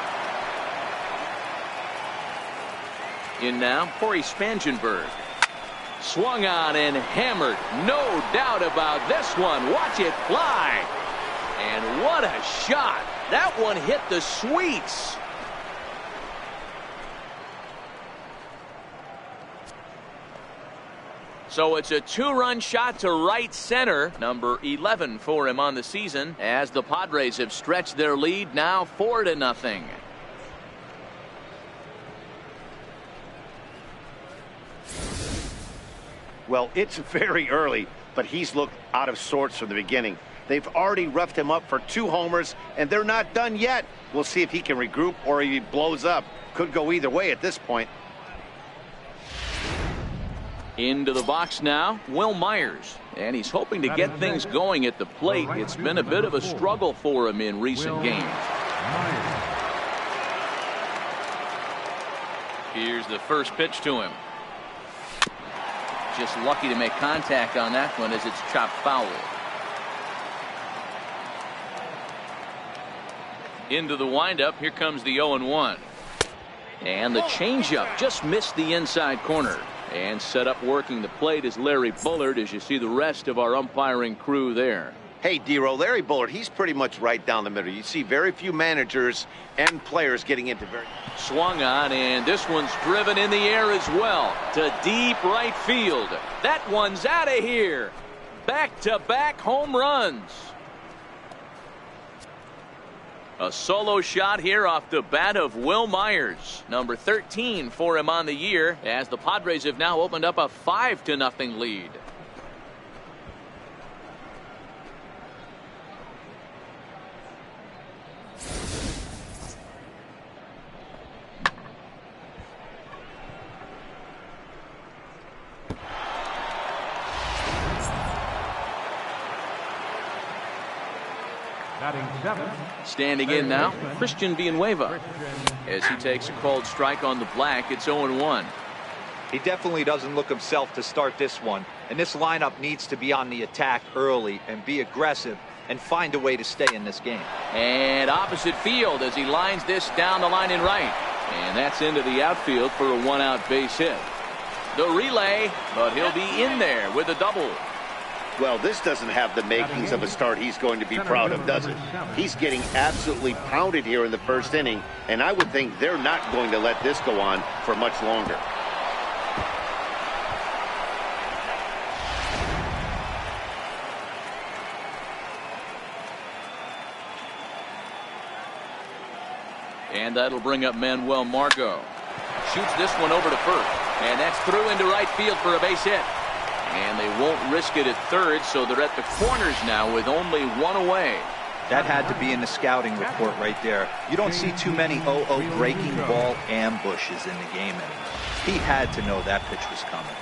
In now, Corey Spangenberg. Swung on and hammered. No doubt about this one. Watch it fly. And what a shot. That one hit the sweets. So it's a two-run shot to right center. Number 11 for him on the season, as the Padres have stretched their lead now 4-0. Well, it's very early, but he's looked out of sorts from the beginning. They've already roughed him up for 2 homers, and they're not done yet. We'll see if he can regroup or if he blows up. Could go either way at this point. Into the box now, Will Myers. And he's hoping to get things going at the plate. It's been a bit of a struggle for him in recent games. Here's the first pitch to him. Just lucky to make contact on that one as it's chopped foul. Into the windup. Here comes the 0-1. And the changeup just missed the inside corner. And set up working the plate is Larry Bullard, as you see the rest of our umpiring crew there. Hey, D-Row, Larry Bullard, he's pretty much right down the middle. You see very few managers and players getting into very... Swung on, and this one's driven in the air as well to deep right field. That one's out of here. Back-to-back home runs. A solo shot here off the bat of Will Myers. Number 13 for him on the year, as the Padres have now opened up a 5-0 lead. Standing in now, Christian Villanueva. As he takes a called strike on the black, it's 0-1. He definitely doesn't look himself to start this one. And this lineup needs to be on the attack early and be aggressive and find a way to stay in this game. And opposite field as he lines this down the line in right. And that's into the outfield for a one-out base hit. The relay, but he'll be in there with a double. Well, this doesn't have the makings of a start he's going to be proud of, does it? He's getting absolutely pounded here in the first inning, and I would think they're not going to let this go on for much longer. And that'll bring up Manuel Margot. Shoots this one over to first, and that's through into right field for a base hit. And they won't risk it at third, so they're at the corners now with only one away. That had to be in the scouting report right there. You don't see too many breaking ball ambushes in the game anymore. He had to know that pitch was coming.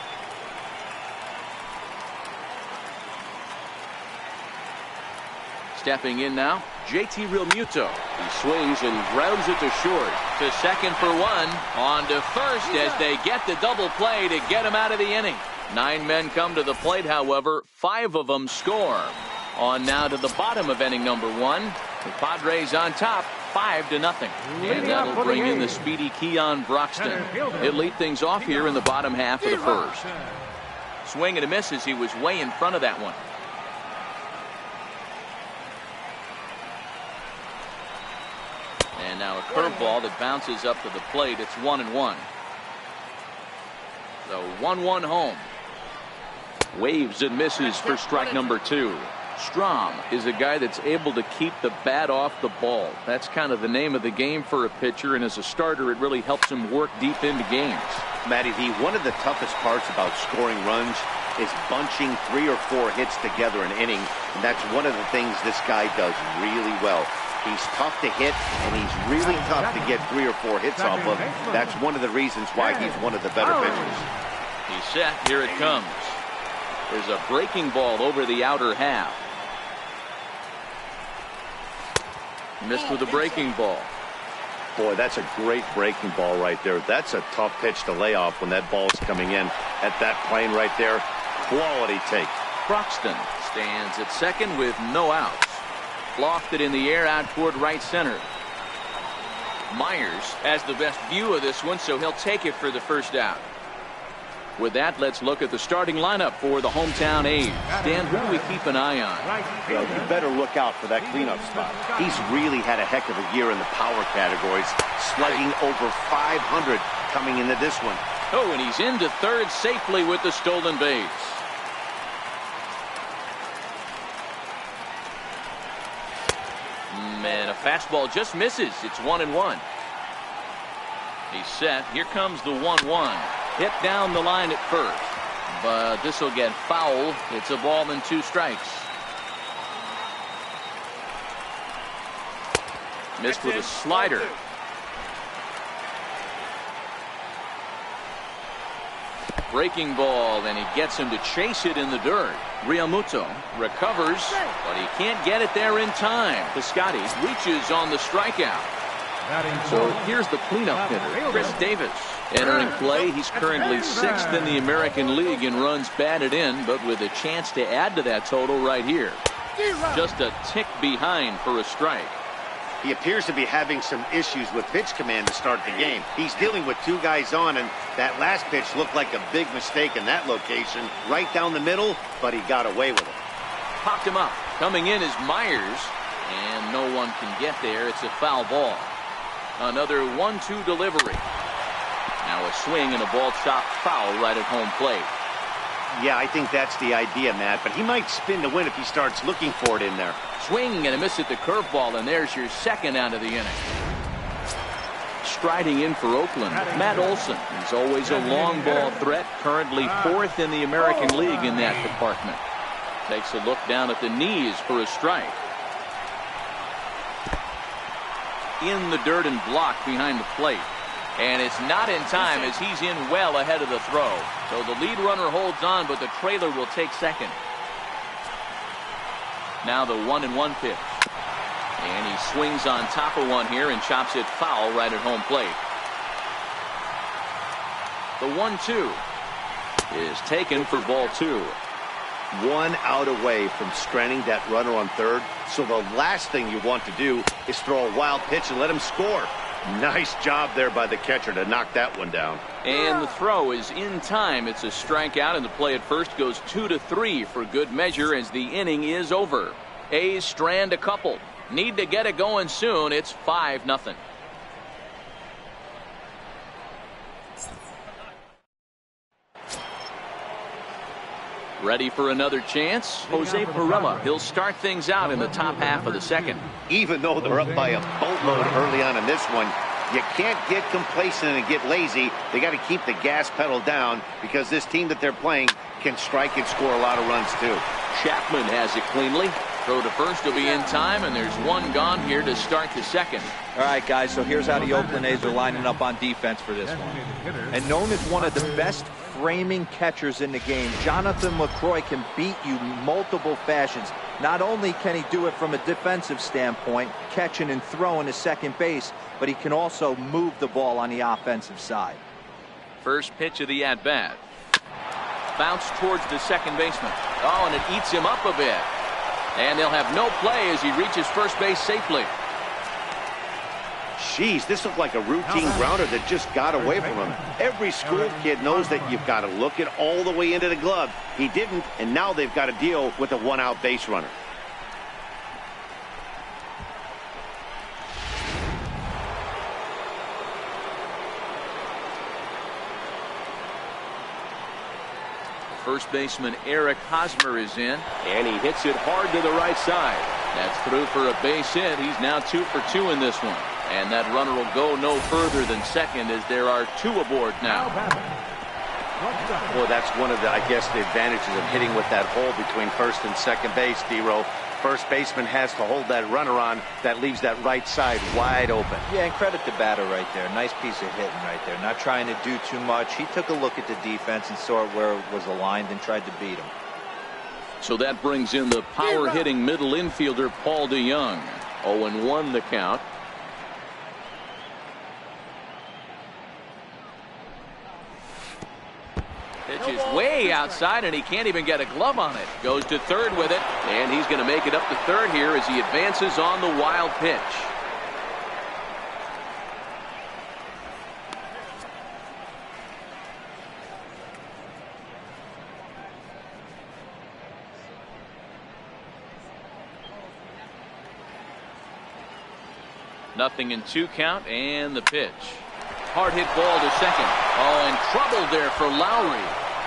Stepping in now, JT Realmuto. He swings and grounds it to short. To second for one. On to first as they get the double play to get him out of the inning. 9 men come to the plate, however, 5 of them score. On now to the bottom of inning number 1. The Padres on top, 5-0. And that'll bring in the speedy Keon Broxton. He'll lead things off here in the bottom half of the first. Swing and a miss as he was way in front of that one. And now a curveball that bounces up to the plate. It's 1-1. The 1-1 home. Waves and misses for strike number 2. Strom is a guy that's able to keep the bat off the ball. That's kind of the name of the game for a pitcher, and as a starter it really helps him work deep into games. Matty D, one of the toughest parts about scoring runs is bunching 3 or 4 hits together an inning, and that's one of the things this guy does really well. He's tough to hit, and he's really tough to get 3 or 4 hits off of. That's one of the reasons why he's one of the better pitchers. He's set. Here it comes. There's a breaking ball over the outer half. Missed with a breaking ball. Boy, that's a great breaking ball right there. That's a tough pitch to lay off when that ball's coming in at that plane right there. Quality take. Croxton stands at second with no outs. Lofted in the air out toward right center. Myers has the best view of this one, so he'll take it for the first out. With that, let's look at the starting lineup for the hometown A's. Dan, who do we keep an eye on? Well, you better look out for that cleanup spot. He's really had a heck of a year in the power categories, slugging over 500 coming into this one. Oh, and he's into third safely with the stolen base. And a fastball just misses. It's 1-1. He's set. Here comes the 1-1. Hit down the line at first, but this will get foul. It's a ball and 2 strikes. Missed with a slider. Breaking ball, and he gets him to chase it in the dirt. Realmuto recovers, but he can't get it there in time. Piscotty reaches on the strikeout. So here's the cleanup hitter, Chris Davis. Entering play, he's currently 6th in the American League in runs batted in, but with a chance to add to that total right here. Just a tick behind for a strike. He appears to be having some issues with pitch command to start the game. He's dealing with 2 guys on, and that last pitch looked like a big mistake in that location. Right down the middle, but he got away with it. Popped him up. Coming in is Myers, and no one can get there. It's a foul ball. Another 1-2 delivery. Now a swing and a ball chopped foul right at home plate. Yeah, I think that's the idea, Matt, but he might spin to win if he starts looking for it in there. Swing and a miss at the curveball, and there's your second out of the inning. Striding in for Oakland, Matt Olson. He's always a long ball threat, currently 4th in the American League in that department. Takes a look down at the knees for a strike. In the dirt and blocked behind the plate. And it's not in time as he's in well ahead of the throw. So the lead runner holds on, but the trailer will take second. Now the 1-1 pitch. And he swings on top of one here and chops it foul right at home plate. The 1-2 is taken for ball 2. 1 out away from stranding that runner on third. So the last thing you want to do is throw a wild pitch and let him score. Nice job there by the catcher to knock that one down. And the throw is in time. It's a strikeout, and the play at first goes 2-3 for good measure as the inning is over. A's strand a couple. Need to get it going soon. It's 5-0. Ready for another chance? Jose Pirela. He'll start things out in the top half of the second. Even though they're up by a boatload early on in this one, you can't get complacent and get lazy. They got to keep the gas pedal down because this team that they're playing can strike and score a lot of runs too. Chapman has it cleanly. Throw to first will be in time, and there's one gone here to start the second. All right, guys, so here's how the Oakland A's are lining up on defense for this one. And known as one of the best framing catchers in the game, Jonathan LaCroix can beat you multiple fashions. Not only can he do it from a defensive standpoint, catching and throwing to second base, but he can also move the ball on the offensive side. First pitch of the at-bat. Bounce towards the second baseman. Oh, and it eats him up a bit. And they'll have no play as he reaches first base safely. Jeez, this looked like a routine grounder that just got away from him. Every school kid knows that you've got to look it all the way into the glove. He didn't, and now they've got to deal with a 1-out base runner. First baseman Eric Hosmer is in, and he hits it hard to the right side. That's through for a base hit. He's now 2 for 2 in this one. And that runner will go no further than second as there are 2 aboard now. Well, that's one of the, I guess, the advantages of hitting with that hole between first and second base, D-Row. first baseman has to hold that runner on. That leaves that right side wide open. Yeah, and credit the batter right there. Nice piece of hitting right there. Not trying to do too much. He took a look at the defense and saw where it was aligned and tried to beat him. So that brings in the power-hitting middle infielder Paul DeYoung. 0-1 the count. Pitch is way outside, and he can't even get a glove on it. Goes to third with it, and he's going to make it up to third here as he advances on the wild pitch. Nothing in 2 count, and the pitch. Hard hit ball to second. Oh, and trouble there for Lowry.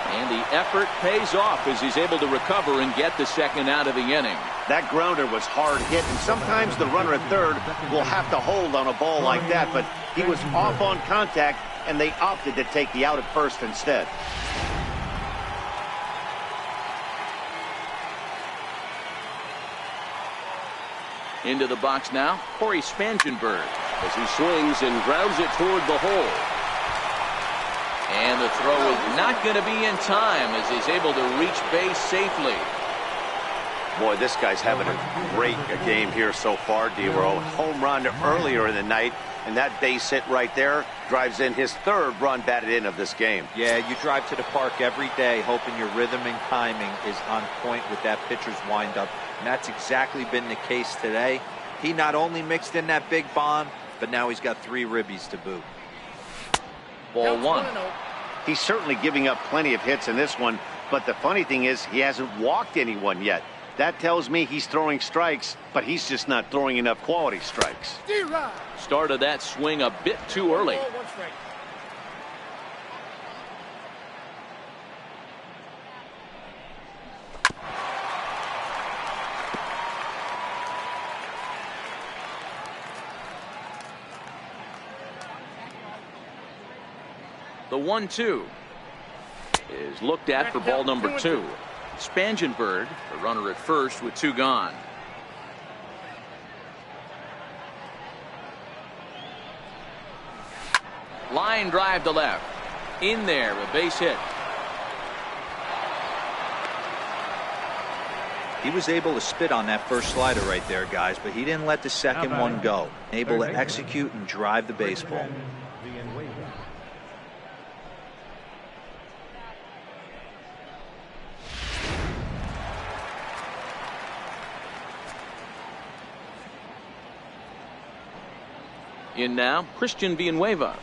And the effort pays off as he's able to recover and get the second out of the inning. That grounder was hard hit, and sometimes the runner at third will have to hold on a ball like that, but he was off on contact, and they opted to take the out at first instead. Into the box now, Corey Spangenberg, as he swings and grounds it toward the hole. And the throw is not going to be in time as he's able to reach base safely. Boy, this guy's having a great game here so far, D-Row. Home run earlier in the night, and that base hit right there drives in his 3rd run batted in of this game. Yeah, you drive to the park every day hoping your rhythm and timing is on point with that pitcher's windup, and that's exactly been the case today. He not only mixed in that big bomb, but now he's got 3 ribbies to boot. Ball 1. He's certainly giving up plenty of hits in this one, but the funny thing is he hasn't walked anyone yet. That tells me he's throwing strikes, but he's just not throwing enough quality strikes. Started that swing a bit too early. The 1-2 is looked at for ball number 2. Spangenberg, the runner at first with 2 gone. Line drive to left. In there, a base hit. He was able to spit on that first slider right there, guys, but he didn't let the second one go. Able to execute and drive the baseball. In now, Christian Villanueva.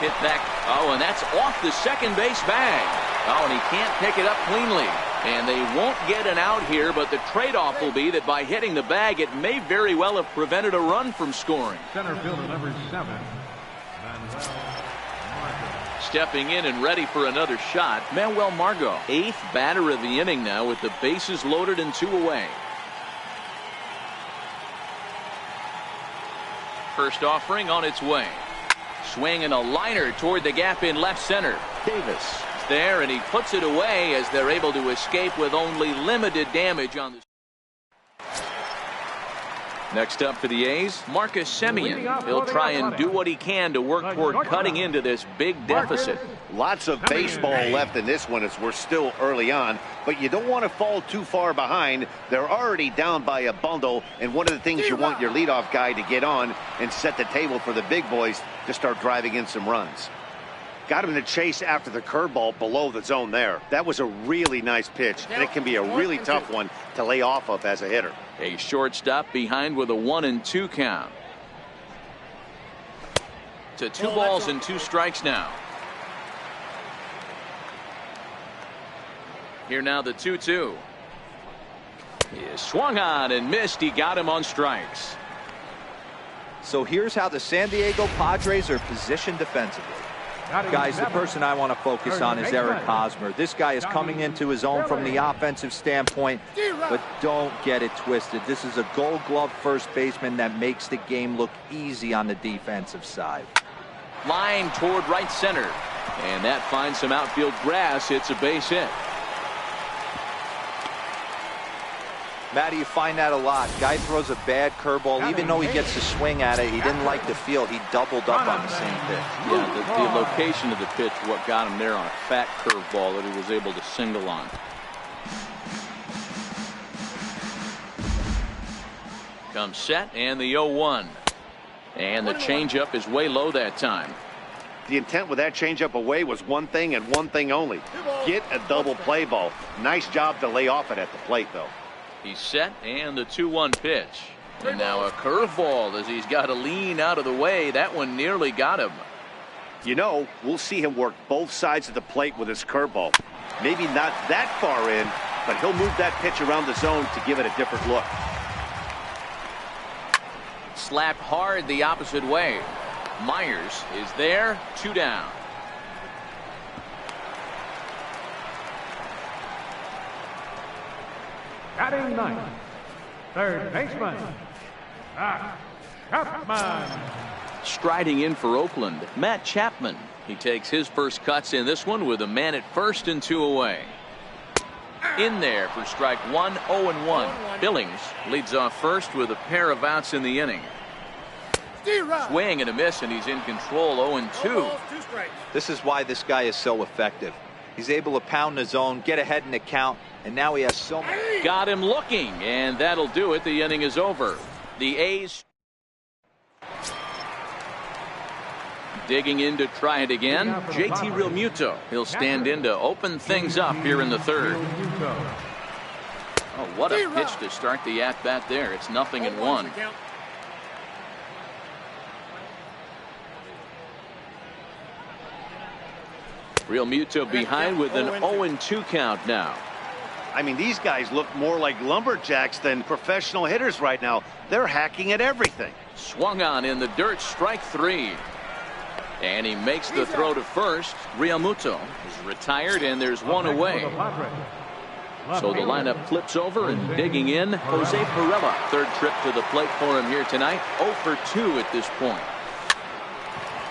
Hit back. Oh, and that's off the second base bag. Oh, and he can't pick it up cleanly. And they won't get an out here, but the trade-off will be that by hitting the bag, it may very well have prevented a run from scoring. Center fielder number 7. Stepping in and ready for another shot, Manuel Margot. 8th batter of the inning now with the bases loaded and 2 away. First offering on its way. Swing and a liner toward the gap in left center. Davis there, and he puts it away as they're able to escape with only limited damage on the. Next up for the A's, Marcus Semien. He'll try and do what he can to work toward cutting into this big deficit. Lots of baseball left in this one as we're still early on, but you don't want to fall too far behind. They're already down by a bundle, and one of the things you want your leadoff guy to get on and set the table for the big boys to start driving in some runs. Got him to chase after the curveball below the zone there. That was a really nice pitch, and it can be a really tough one to lay off of as a hitter. A shortstop behind with a 1-2 count. To 2 balls and 2 strikes now. Here now the 2-2. He is swung on and missed. He got him on strikes. So here's how the San Diego Padres are positioned defensively. Guys, the person I want to focus on is Eric Hosmer. This guy is coming into his own from the offensive standpoint, but don't get it twisted. This is a Gold Glove first baseman that makes the game look easy on the defensive side. Line toward right center, and that finds some outfield grass. It's a base hit. Matty, you find that a lot. Guy throws a bad curveball. Even though he gets a swing at it, he didn't like the feel. He doubled up on the same pitch. Yeah, the location of the pitch, what got him there on a fat curveball that he was able to single on. Comes set, and the 0-1. And the changeup is way low that time. The intent with that changeup away was one thing and one thing only. Get a double play ball. Nice job to lay off it at the plate, though. He's set, and the 2-1 pitch. And now a curveball as he's got to lean out of the way. That one nearly got him. You know, we'll see him work both sides of the plate with his curveball. Maybe not that far in, but he'll move that pitch around the zone to give it a different look. Slapped hard the opposite way. Myers is there, 2 down. Batting ninth, third baseman, Matt Chapman. Striding in for Oakland, Matt Chapman. He takes his first cuts in this one with a man at first and 2 away. In there for strike 1, 0-1. Billings leads off first with a pair of outs in the inning. Swing and a miss, and he's in control, 0-2. This is why this guy is so effective. He's able to pound the zone, get ahead in the count, and now he has so much. Got him looking, and that'll do it. The inning is over. The A's digging in to try it again. JT Realmuto. He'll stand in to open things up here in the third. Oh, what a pitch to start the at-bat there. It's 0-1. Realmuto behind with an 0-2 count now. I mean, these guys look more like lumberjacks than professional hitters right now. They're hacking at everything. Swung on in the dirt, strike 3. And he makes the throw to first. Realmuto is retired, and there's 1 away. So the lineup flips over, and digging in, Jose Pirela. Third trip to the plate for him here tonight. 0 for 2 at this point.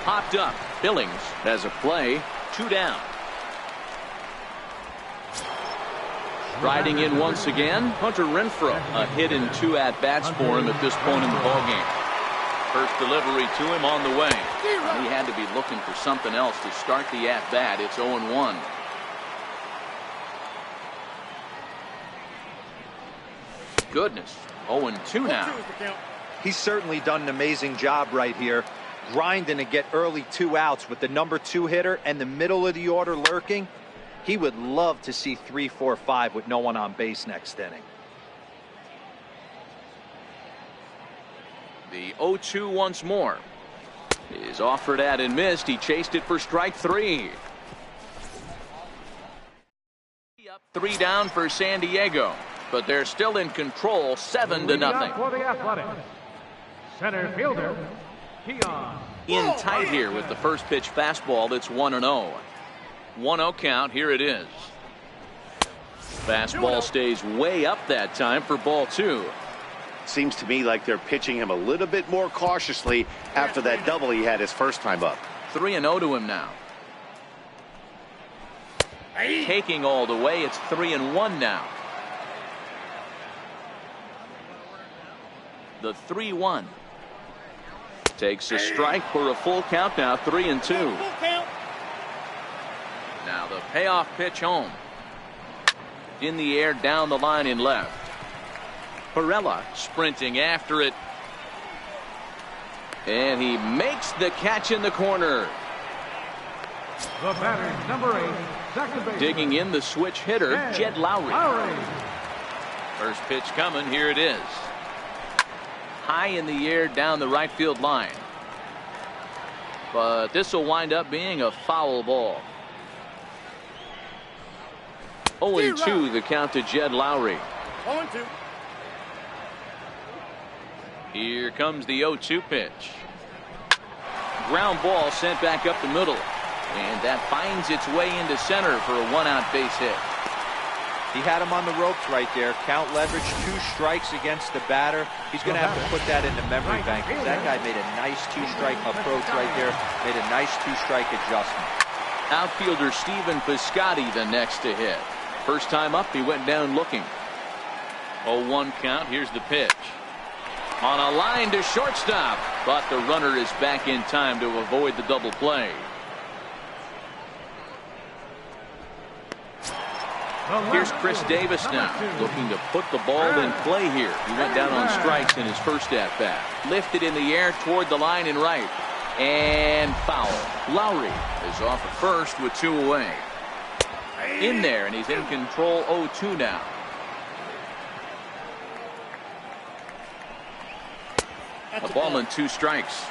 Popped up. Billings has a play. 2 down. Riding in once again, Hunter Renfroe. A hit in 2 at-bats for him at this point in the ballgame. First delivery to him on the way. He had to be looking for something else to start the at-bat. It's 0-1. Goodness, 0-2 now. He's certainly done an amazing job right here, grinding to get early 2 outs with the number 2 hitter and the middle of the order lurking. He would love to see 3, 4, 5 with no one on base next inning. The 0-2 once more. Is offered at and missed. He chased it for strike 3. Up 3 down for San Diego, but they're still in control, 7-0. For the Athletics, center fielder, Keon. In tight here with the first pitch fastball. That's 1-0. 1-0 count. Here it is. Fastball stays way up that time for ball 2. Seems to me like they're pitching him a little bit more cautiously after that double he had his first time up. 3-0 to him now. Taking all the way. It's 3-1 now. The 3-1. Takes a strike for a full count now. 3-2. Now the payoff pitch home. In the air, down the line in left. Pirela sprinting after it. And he makes the catch in the corner. The batter, number 8, second base. Digging in the switch hitter, Jed Lowry. First pitch coming. Here it is. High in the air down the right field line. But this will wind up being a foul ball. 0-2 the count to Jed Lowry. 0-2. Here comes the 0-2 pitch. Ground ball sent back up the middle. And that finds its way into center for a 1-out base hit. He had him on the ropes right there. Count leverage, 2 strikes against the batter. He's going to have to put that in the memory bank, because that guy made a nice 2-strike approach right there. Made a nice 2-strike adjustment. Outfielder Stephen Piscotty the next to hit. First time up, he went down looking. 0-1 count. Here's the pitch. On a line to shortstop, but the runner is back in time to avoid the double play. Here's Chris Davis now, looking to put the ball in play here. He went down on strikes in his first at-bat. Lifted in the air toward the line and right. And foul. Lowry is off at first with 2 away. In there, and he's in control 0-2 now. A ball and 2 strikes.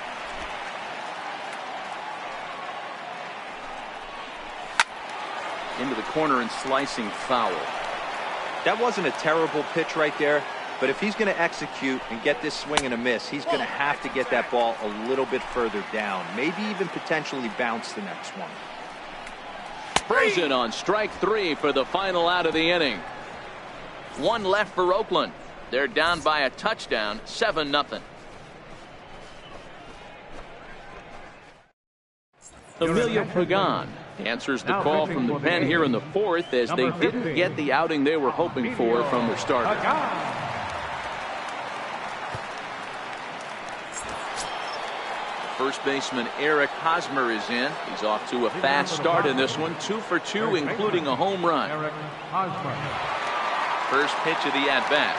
Into the corner and slicing foul. That wasn't a terrible pitch right there, but if he's going to execute and get this swing and a miss, he's going to have to get that ball a little bit further down, maybe even potentially bounce the next one. Frozen on strike 3 for the final out of the inning. 1 left for Oakland. They're down by a touchdown, 7-0. Emilio Pagan answers the call from the pen here in the 4th, as they didn't get the outing they were hoping for from their starter. First baseman Eric Hosmer is in. He's off to a fast start in this one, 2 for 2, including a home run. First pitch of the at-bat.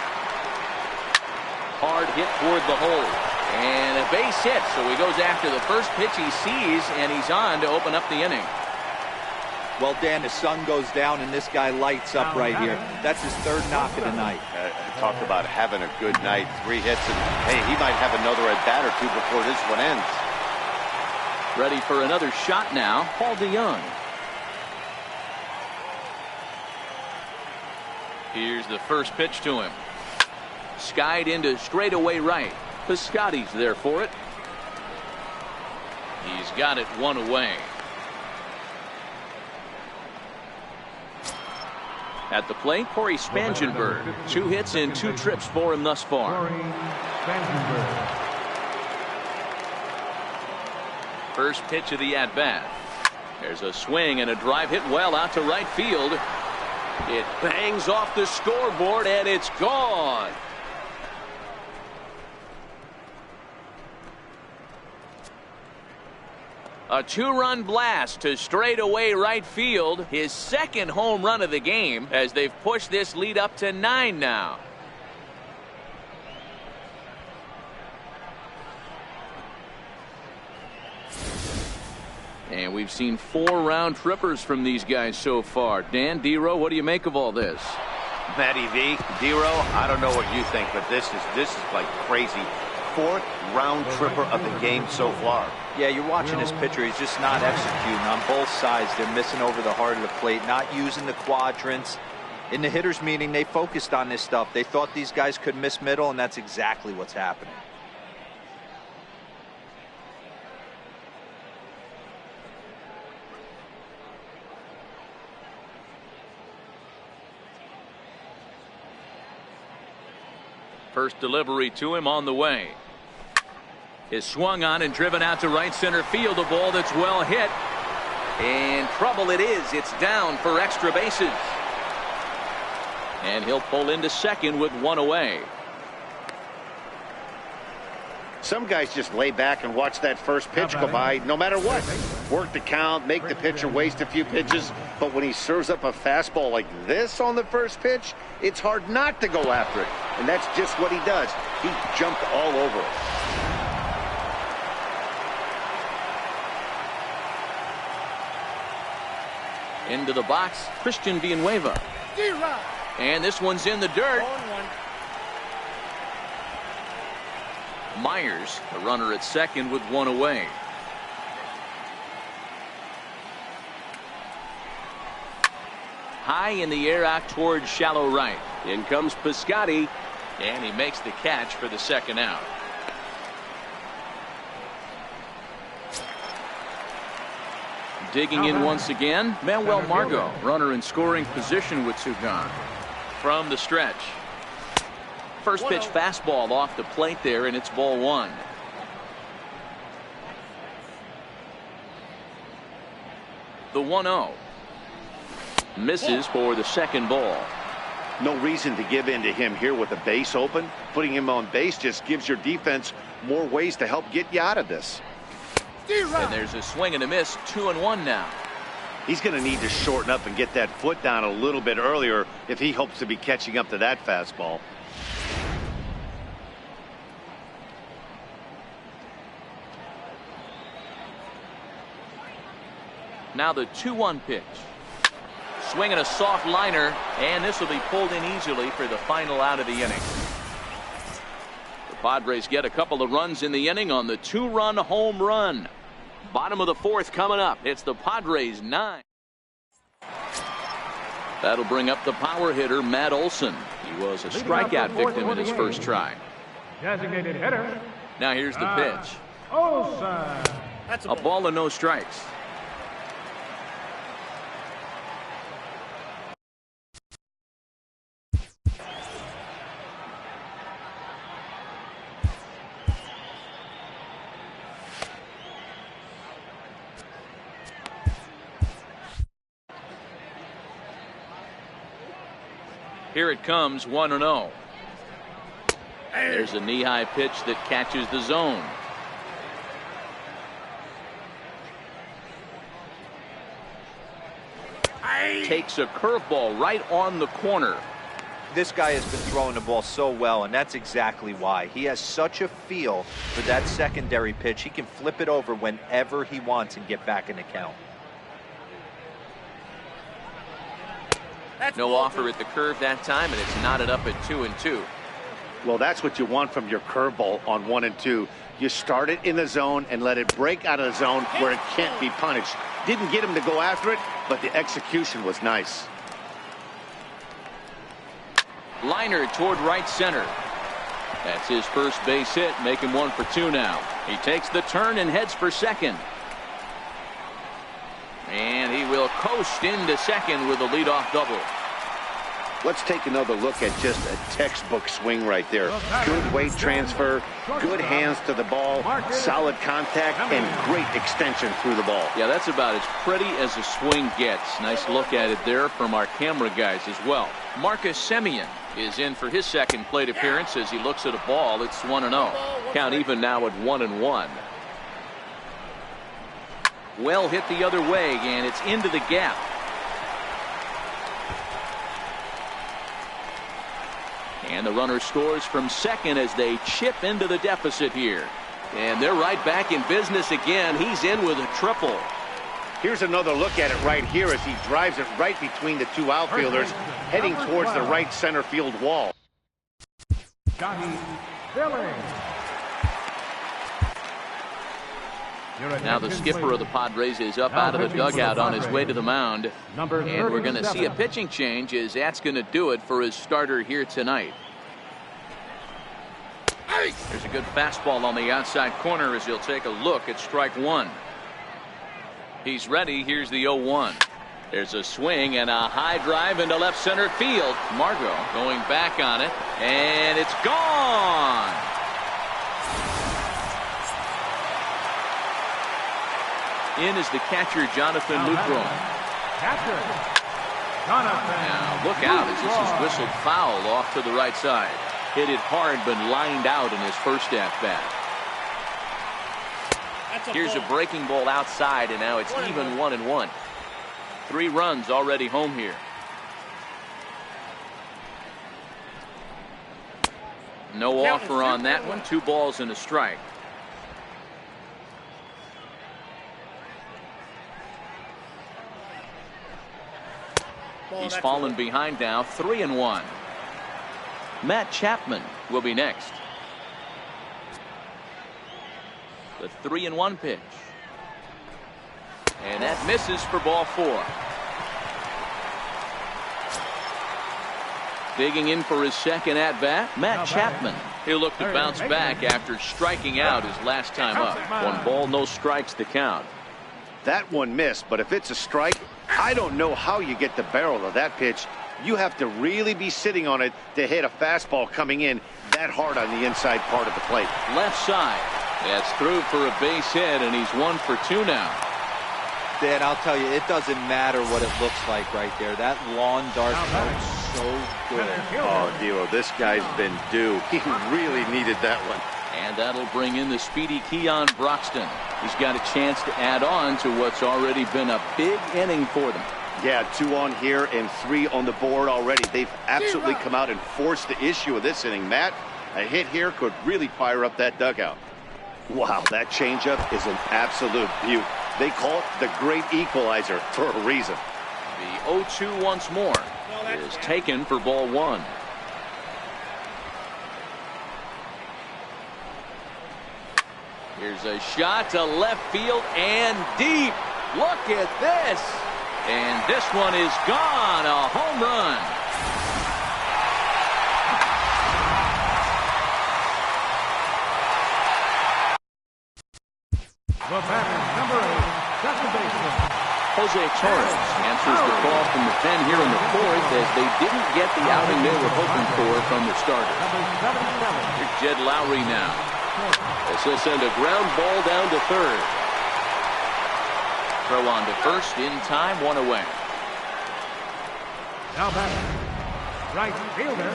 Hard hit toward the hole. And a base hit, so he goes after the first pitch he sees, and he's on to open up the inning. Well, Dan, the sun goes down, and this guy lights up right here. That's his 3rd knock of the night. Talked about having a good night, 3 hits, and hey, he might have another at-bat or 2 before this one ends. Ready for another shot now, Paul DeYoung. Here's the first pitch to him. Skied into straightaway right. Piscotty's there for it. He's got it 1 away. At the plate, Corey Spangenberg. 2 hits and 2 trips for him thus far. First pitch of the at-bat. There's a swing and a drive hit well out to right field. It bangs off the scoreboard and it's gone. A 2-run blast to straightaway right field. His 2nd home run of the game, as they've pushed this lead up to 9 now. And we've seen 4 round trippers from these guys so far. Dan, D-Row, what do you make of all this? Matty V, D-Row, I don't know what you think, but this is like crazy. 4th round tripper of the game so far. Yeah, you're watching this pitcher. He's just not executing on both sides. They're missing over the heart of the plate, not using the quadrants. In the hitters meeting, they focused on this stuff. They thought these guys could miss middle, and that's exactly what's happening. First delivery to him on the way. Is swung on and driven out to right center field. A ball that's well hit. And trouble it is. It's down for extra bases. And he'll pull into second with 1 away. Some guys just lay back and watch that first pitch go by no matter what. Work the count, make the pitcher waste a few pitches. But when he serves up a fastball like this on the first pitch, it's hard not to go after it. And that's just what he does. He jumped all over it. Into the box, Christian Villanueva. And this one's in the dirt. Myers, the runner at second with 1 away. High in the air out towards shallow right. In comes Piscotty, and he makes the catch for the 2nd out. Digging in once again, Manuel Margot, runner in scoring position with 2 gone. From the stretch. First pitch fastball off the plate there, and it's ball 1. The 1-0. Misses for the 2nd ball. No reason to give in to him here with the base open. Putting him on base just gives your defense more ways to help get you out of this. And there's a swing and a miss, 2-1 now. He's going to need to shorten up and get that foot down a little bit earlier if he hopes to be catching up to that fastball. Now the 2-1 pitch. Swinging a soft liner, and this will be pulled in easily for the final out of the inning. The Padres get a couple of runs in the inning on the 2-run home run. Bottom of the fourth coming up. It's the Padres 9. That'll bring up the power hitter, Matt Olson. He was a strikeout victim in his first try. Designated hitter. Now here's the pitch. Olson. That's A ball and no strikes. Here it comes, 1-0. There's a knee-high pitch that catches the zone. Takes a curveball right on the corner. This guy has been throwing the ball so well, and that's exactly why. He has such a feel for that secondary pitch. He can flip it over whenever he wants and get back in the count. No offer at the curve that time, and it's knotted up at 2-2. Well, that's what you want from your curveball on 1 and 2. You start it in the zone and let it break out of the zone where it can't be punished. Didn't get him to go after it, but the execution was nice. Liner toward right center. That's his first base hit, making 1 for 2 now. He takes the turn and heads for second. And he will coast into second with a leadoff double. Let's take another look at just a textbook swing right there. Good weight transfer, good hands to the ball, solid contact, and great extension through the ball. Yeah, that's about as pretty as a swing gets. Nice look at it there from our camera guys as well. Marcus Semien is in for his second plate appearance as he looks at a ball. It's 1-0. Count even now at 1-1. Well hit the other way, and it's into the gap. And the runner scores from second as they chip into the deficit here. And they're right back in business again. He's in with a triple. Here's another look at it right here as he drives it right between the two outfielders, heading towards the right center field wall. Johnny Billy. Now the skipper of the Padres is up out of the dugout on his way to the mound. And we're going to see a pitching change as that's going to do it for his starter here tonight. There's a good fastball on the outside corner as he'll take a look at strike 1. He's ready. Here's the 0-1. There's a swing and a high drive into left center field. Margot going back on it, and it's gone. In is the catcher, Jonathan Lucroy. Now look out as this is whistled foul off to the right side. Hit it hard but lined out in his first at-bat. Here's a breaking ball outside, and now it's even 1-1. 3 runs already home here. No offer on that one. 2 balls and a strike. He's fallen behind now, 3-1. Matt Chapman will be next. The 3-1 pitch. And that misses for ball 4. Digging in for his second at-bat, Matt Chapman. He'll look to bounce back after striking out his last time up. 1 ball, no strikes to count. That one missed, but if it's a strike, I don't know how you get the barrel of that pitch. You have to really be sitting on it to hit a fastball coming in that hard on the inside part of the plate. Left side. That's through for a base hit, and he's 1 for 2 now. Dan, I'll tell you, it doesn't matter what it looks like right there. That lawn dart felt so good. Oh, Dilo, this guy's been due. He really needed that one. And that'll bring in the speedy Keon Broxton. He's got a chance to add on to what's already been a big inning for them. Yeah, 2 on here and 3 on the board already. They've absolutely come out and forced the issue of this inning. Matt, a hit here could really fire up that dugout. Wow, that changeup is an absolute beaut. They call it the great equalizer for a reason. The 0-2 once more is taken for ball 1. Here's a shot to left field and deep. Look at this. And this one is gone. A home run. The batter, number 8, second baseman. Jose Torres answers the call from the pen here in the 4th as they didn't get the outing they were hoping for from the starter. Here's Jed Lowry now. As he'll send a ground ball down to third. Throw on to first in time, 1 away. Now batter, right fielder.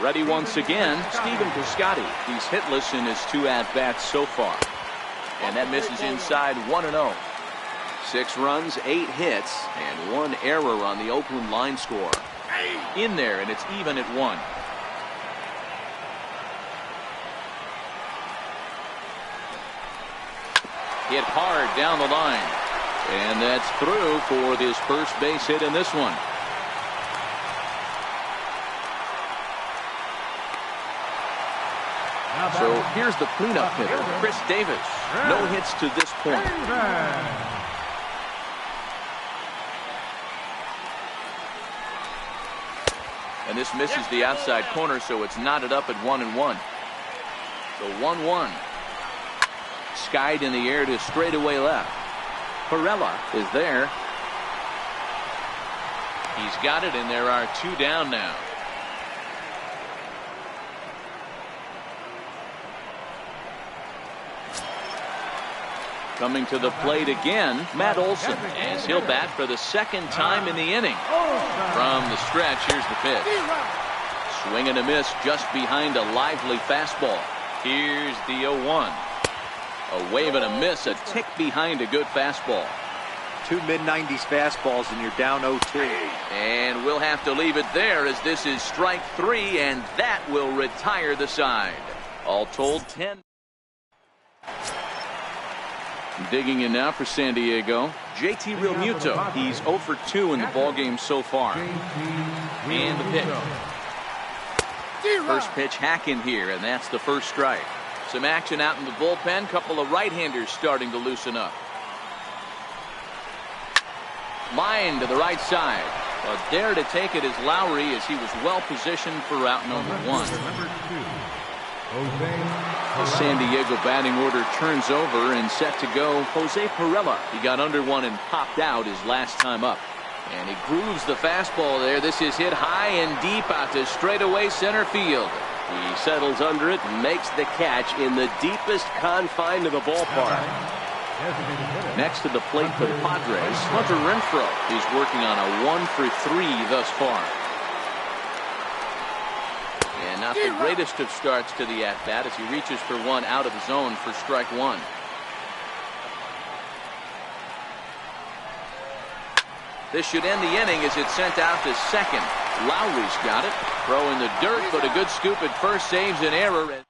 Ready once again, Stephen Piscotty. He's hitless in his 2 at-bats so far. And that misses inside, 1-0. 6 runs, 8 hits, and 1 error on the Oakland line score. In there, and it's even at 1. Hit hard down the line. And that's through for this first base hit in this one. So here's the cleanup hitter, Chris Davis. No hits to this point. And this misses the outside corner, so it's knotted up at 1-1. So 1-1. Skied in the air to straightaway left. Perella is there. He's got it, and there are 2 down now. Coming to the plate again, Matt Olson, as he'll bat for the 2nd time in the inning. From the stretch, here's the pitch. Swing and a miss just behind a lively fastball. Here's the 0-1. A wave and a miss, a tick behind a good fastball. 2 mid-90s fastballs and you're down 0-2. And we'll have to leave it there as this is strike 3, and that will retire the side. All told, 10. Digging in now for San Diego, JT Realmuto. He's 0 for 2 in the ballgame so far. And the pitch. First pitch hack in here, and that's the first strike. Some action out in the bullpen. Couple of right-handers starting to loosen up. Line to the right side. A dare to take it is Lowry as he was well positioned for route number 1. The San Diego batting order turns over and set to go Jose Perella. He got under one and popped out his last time up. And he grooves the fastball there. This is hit high and deep out to straightaway center field. He settles under it and makes the catch in the deepest confine of the ballpark. Next to the plate for the Padres, Hunter Renfroe. He's working on a 1 for 3 thus far. And not the greatest of starts to the at-bat as he reaches for 1 out of the zone for strike 1. This should end the inning as it's sent out to second. Lowry's got it. Throw in the dirt, but a good scoop at first saves an error.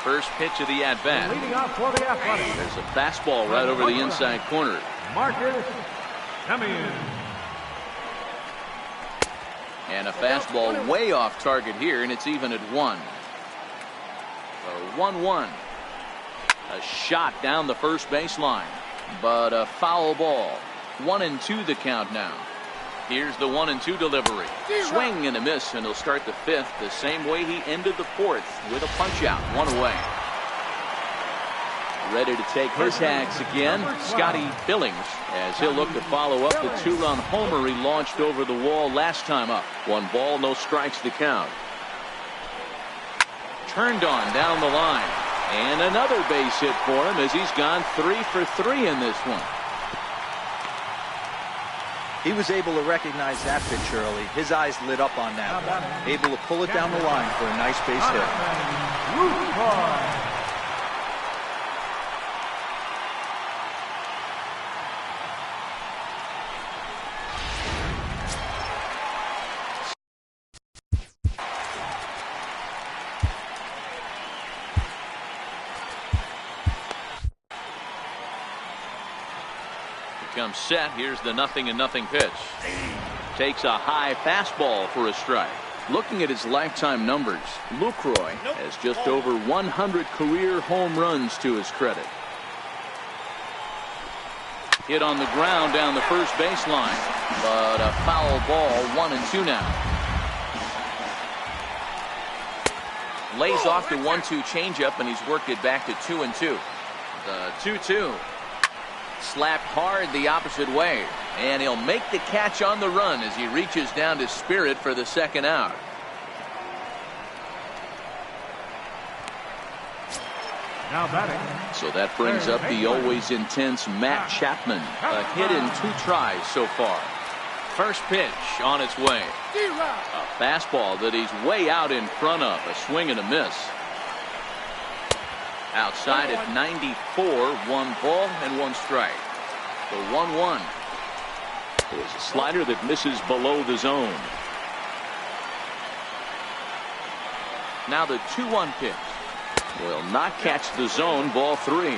First pitch of the at-bat. There's a fastball right over the inside corner. Marcus Semien. And a fastball way off target here, and it's even at 1. So 1-1. A shot down the first baseline, but a foul ball. 1-2 the count now. Here's the 1-2 delivery. Swing and a miss, and he'll start the 5th the same way he ended the 4th with a punch out, 1 away. Ready to take his hacks again, Scotty Billings, as he'll look to follow up the 2-run homer he launched over the wall last time up. 1 ball, no strikes to count. Turned on down the line. And another base hit for him as he's gone 3 for 3 in this one. He was able to recognize that pitch early. His eyes lit up on that one. Able to pull it down the line for a nice base hit. Comes set. Here's the 0-0 pitch. Takes a high fastball for a strike. Looking at his lifetime numbers, Lucroy has just over 100 career home runs to his credit. Hit on the ground down the first baseline, but a foul ball. 1-2 now. Lays off the 1-2 changeup, and he's worked it back to 2-2. The 2-2. Slapped hard the opposite way, and he'll make the catch on the run as he reaches down to Spirit for the second out. Now batting. So that brings up the always intense Matt Chapman. A hit in 2 tries so far. First pitch on its way. A fastball that he's way out in front of. A swing and a miss. Outside at 94, 1 ball and 1 strike. The 1-1 is a slider that misses below the zone. Now the 2-1 pitch will not catch the zone. Ball 3.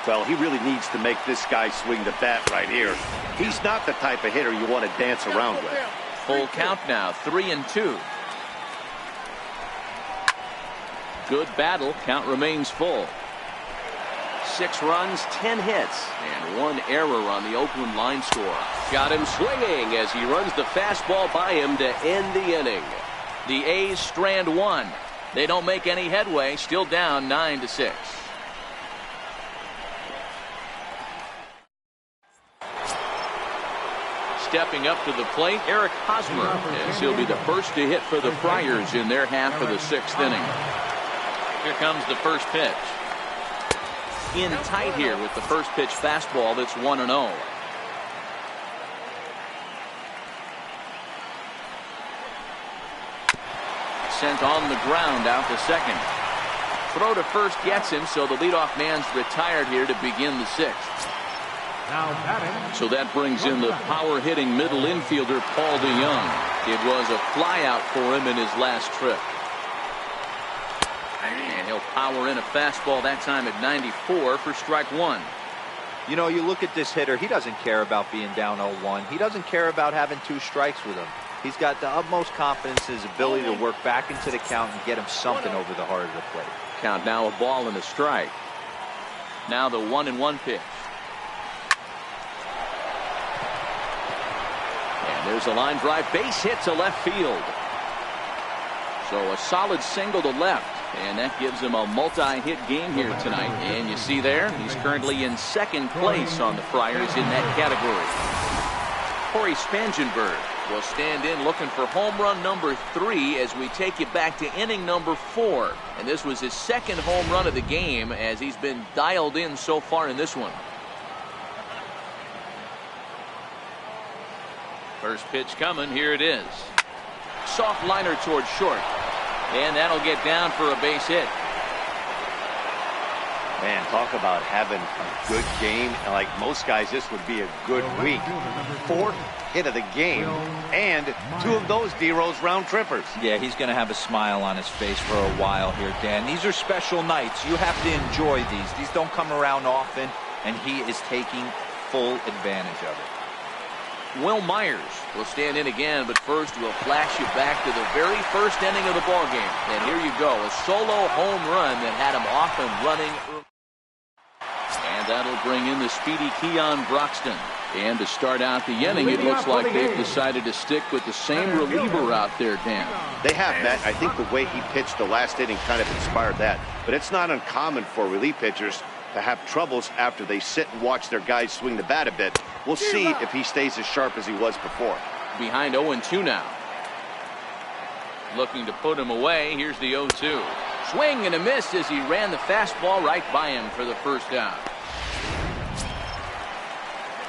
Well, he really needs to make this guy swing the bat right here. He's not the type of hitter you want to dance around with. Full count now, 3-2. Good battle. Count remains full. 6 runs, 10 hits, and 1 error on the Oakland line score. Got him swinging as he runs the fastball by him to end the inning. The A's strand 1. They don't make any headway. Still down 9-6. Stepping up to the plate, Eric Hosmer, as he'll be the first to hit for the Friars in their half of the 6th inning. Here comes the first pitch. In tight here with the first pitch fastball that's 1-0. Sent on the ground out to second. Throw to first gets him, so the leadoff man's retired here to begin the 6th. Now batting. So that brings in the power-hitting middle infielder Paul DeYoung. It was a flyout for him in his last trip. And he'll power in a fastball that time at 94 for strike 1. You know, you look at this hitter, he doesn't care about being down 0-1. He doesn't care about having 2 strikes with him. He's got the utmost confidence in his ability to work back into the count and get him something over the heart of the plate. Count now, a ball and a strike. Now the 1-1 pitch. And there's a line drive base hit to left field. So a solid single to left. And that gives him a multi-hit game here tonight. And you see there, he's currently in 2nd place on the Friars in that category. Corey Spangenberg will stand in looking for home run number 3 as we take you back to inning number 4. And this was his 2nd home run of the game as he's been dialed in so far in this one. First pitch coming. Here it is. Soft liner towards short. And that'll get down for a base hit. Man, talk about having a good game. Like most guys, this would be a good week. 4th hit of the game, and 2 of those D-Rose round trippers. Yeah, he's going to have a smile on his face for a while here, Dan. These are special nights. You have to enjoy these. These don't come around often, and he is taking full advantage of it. Will Myers will stand in again, but first we'll flash you back to the very first inning of the ball game. And here you go, a solo home run that had him off and running. And that'll bring in the speedy Keon Broxton. And to start out the inning, it looks like they've decided to stick with the same reliever out there, Dan. They have, Matt. I think the way he pitched the last inning kind of inspired that. But it's not uncommon for relief pitchers to have troubles after they sit and watch their guys swing the bat a bit. We'll see if he stays as sharp as he was before. Behind 0-2 now. Looking to put him away. Here's the 0-2. Swing and a miss as he ran the fastball right by him for the first down.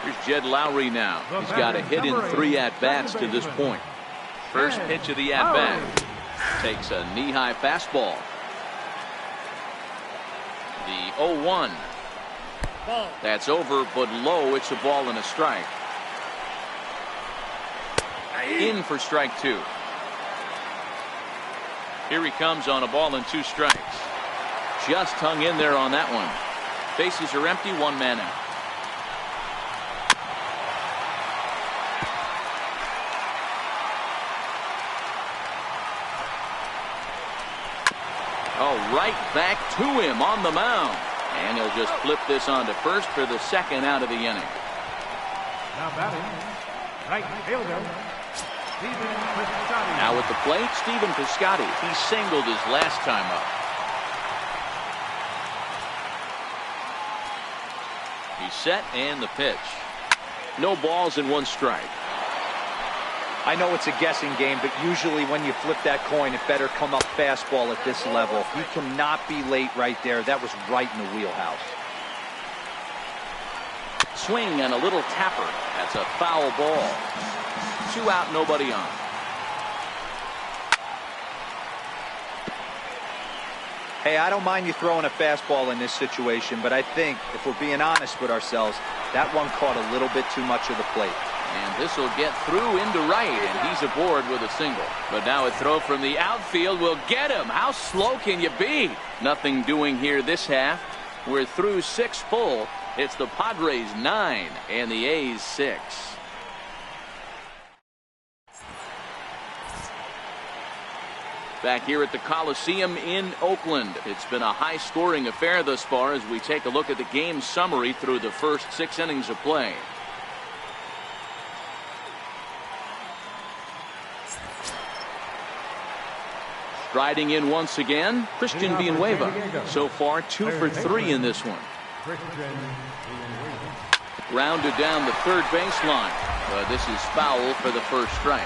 Here's Jed Lowry now. He's got a hit in 3 at-bats to this point. First pitch of the at-bat. Takes a knee-high fastball. The 0-1. That's over, but low. It's a ball and a strike. In for strike 2. Here he comes on a ball and 2 strikes. Just hung in there on that one. Bases are empty, 1 man out. Oh, right back to him on the mound. And he'll just flip this on to first for the 2nd out of the inning. Now batting, right fielder, Stephen Piscotty. Now at the plate, Stephen Piscotty. He singled his last time up. He's set and the pitch. No balls and 1 strike. I know it's a guessing game, but usually when you flip that coin, it better come up fastball at this level. He cannot be late right there. That was right in the wheelhouse. Swing and a little tapper. That's a foul ball. 2 out, nobody on. Hey, I don't mind you throwing a fastball in this situation, but I think if we're being honest with ourselves, that one caught a little bit too much of the plate. And this will get through into right, and he's aboard with a single. But now a throw from the outfield will get him. How slow can you be? Nothing doing here this half. We're through 6 full. It's the Padres 9 and the A's 6. Back here at the Coliseum in Oakland. It's been a high-scoring affair thus far as we take a look at the game summary through the first 6 innings of play. Striding in once again, Christian Villanueva. So far 2 for 3 in this one. Grounded down the 3rd baseline. But this is foul for the first strike.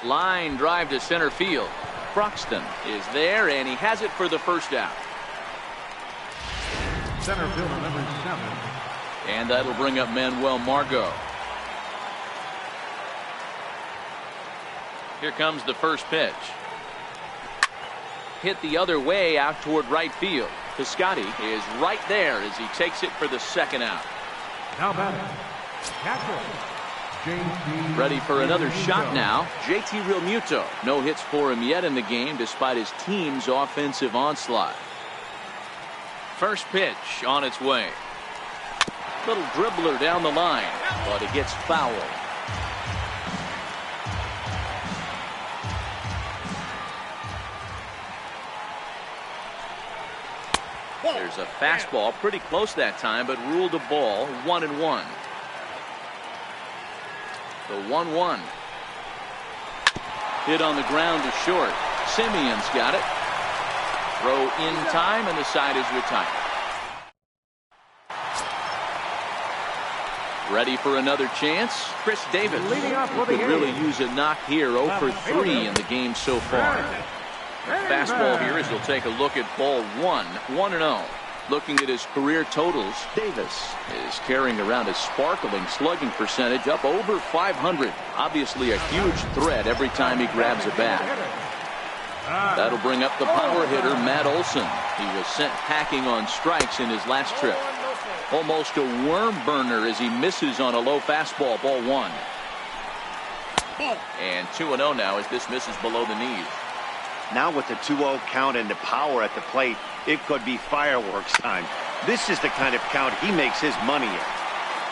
Line drive to center field. Broxton is there, and he has it for the first out. Center fielder number 7. And that'll bring up Manuel Margot. Here comes the first pitch. Hit the other way out toward right field. Piscotty is right there as he takes it for the 2nd out. Now batting, catcher, JT. Ready for another shot now. JT Realmuto. No hits for him yet in the game despite his team's offensive onslaught. First pitch on its way. Little dribbler down the line, but it gets fouled. There's a fastball pretty close that time, but ruled a ball. 1-1. The 1-1. Hit on the ground to short. Simeon's got it. Throw in time, and the side is retired. Ready for another chance. Chris Davis could really use a knock here. 0 for 3 in the game so far. Fastball here as he'll take a look at ball 1. 1-0. Looking at his career totals, Davis is carrying around a sparkling slugging percentage up over 500. Obviously a huge threat every time he grabs a bat. That'll bring up the power hitter, Matt Olson. He was sent packing on strikes in his last trip. Almost a worm burner as he misses on a low fastball, ball 1. And 2-0 now as this misses below the knees. Now with the 2-0 count and the power at the plate, it could be fireworks time. This is the kind of count he makes his money in.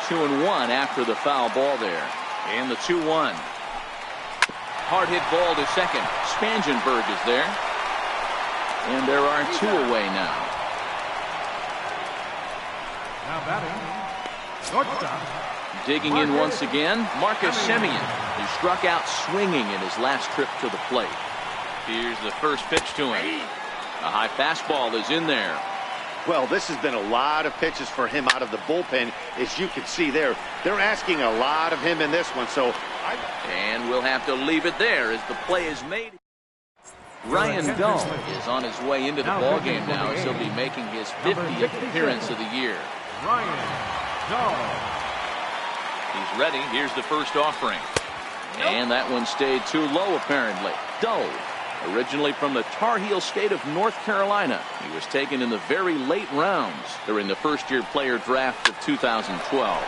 2-1 after the foul ball there. And the 2-1. Hard hit ball to second. Spangenberg is there. And there are 2 away now. Now batting, shortstop. Digging in once again, Marcus Semien, who struck out swinging in his last trip to the plate. Here's the first pitch to him. A high fastball is in there. Well, this has been a lot of pitches for him out of the bullpen. As you can see there, they're asking a lot of him in this one, so And we'll have to leave it there as the play is made. Ryan Dull is on his way into the ballgame now as he'll be making his 50th appearance of the year. Ryan Dull. He's ready. Here's the first offering. And that one stayed too low, apparently. Dull, originally from the Tar Heel state of North Carolina. He was taken in the very late rounds during the first-year player draft of 2012.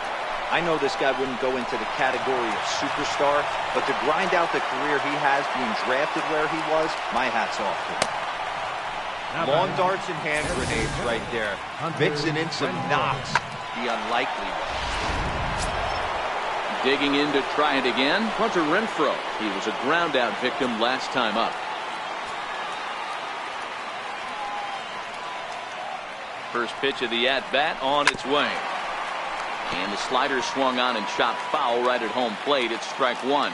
I know this guy wouldn't go into the category of superstar, but to grind out the career he has being drafted where he was, my hat's off to him. Lawn darts and hand grenades right there. Mixing in some knocks, the unlikely one. Digging in to try it again, Hunter Renfroe. He was a ground-out victim last time up. First pitch of the at-bat on its way. And the slider swung on and shot foul right at home plate. It's strike one.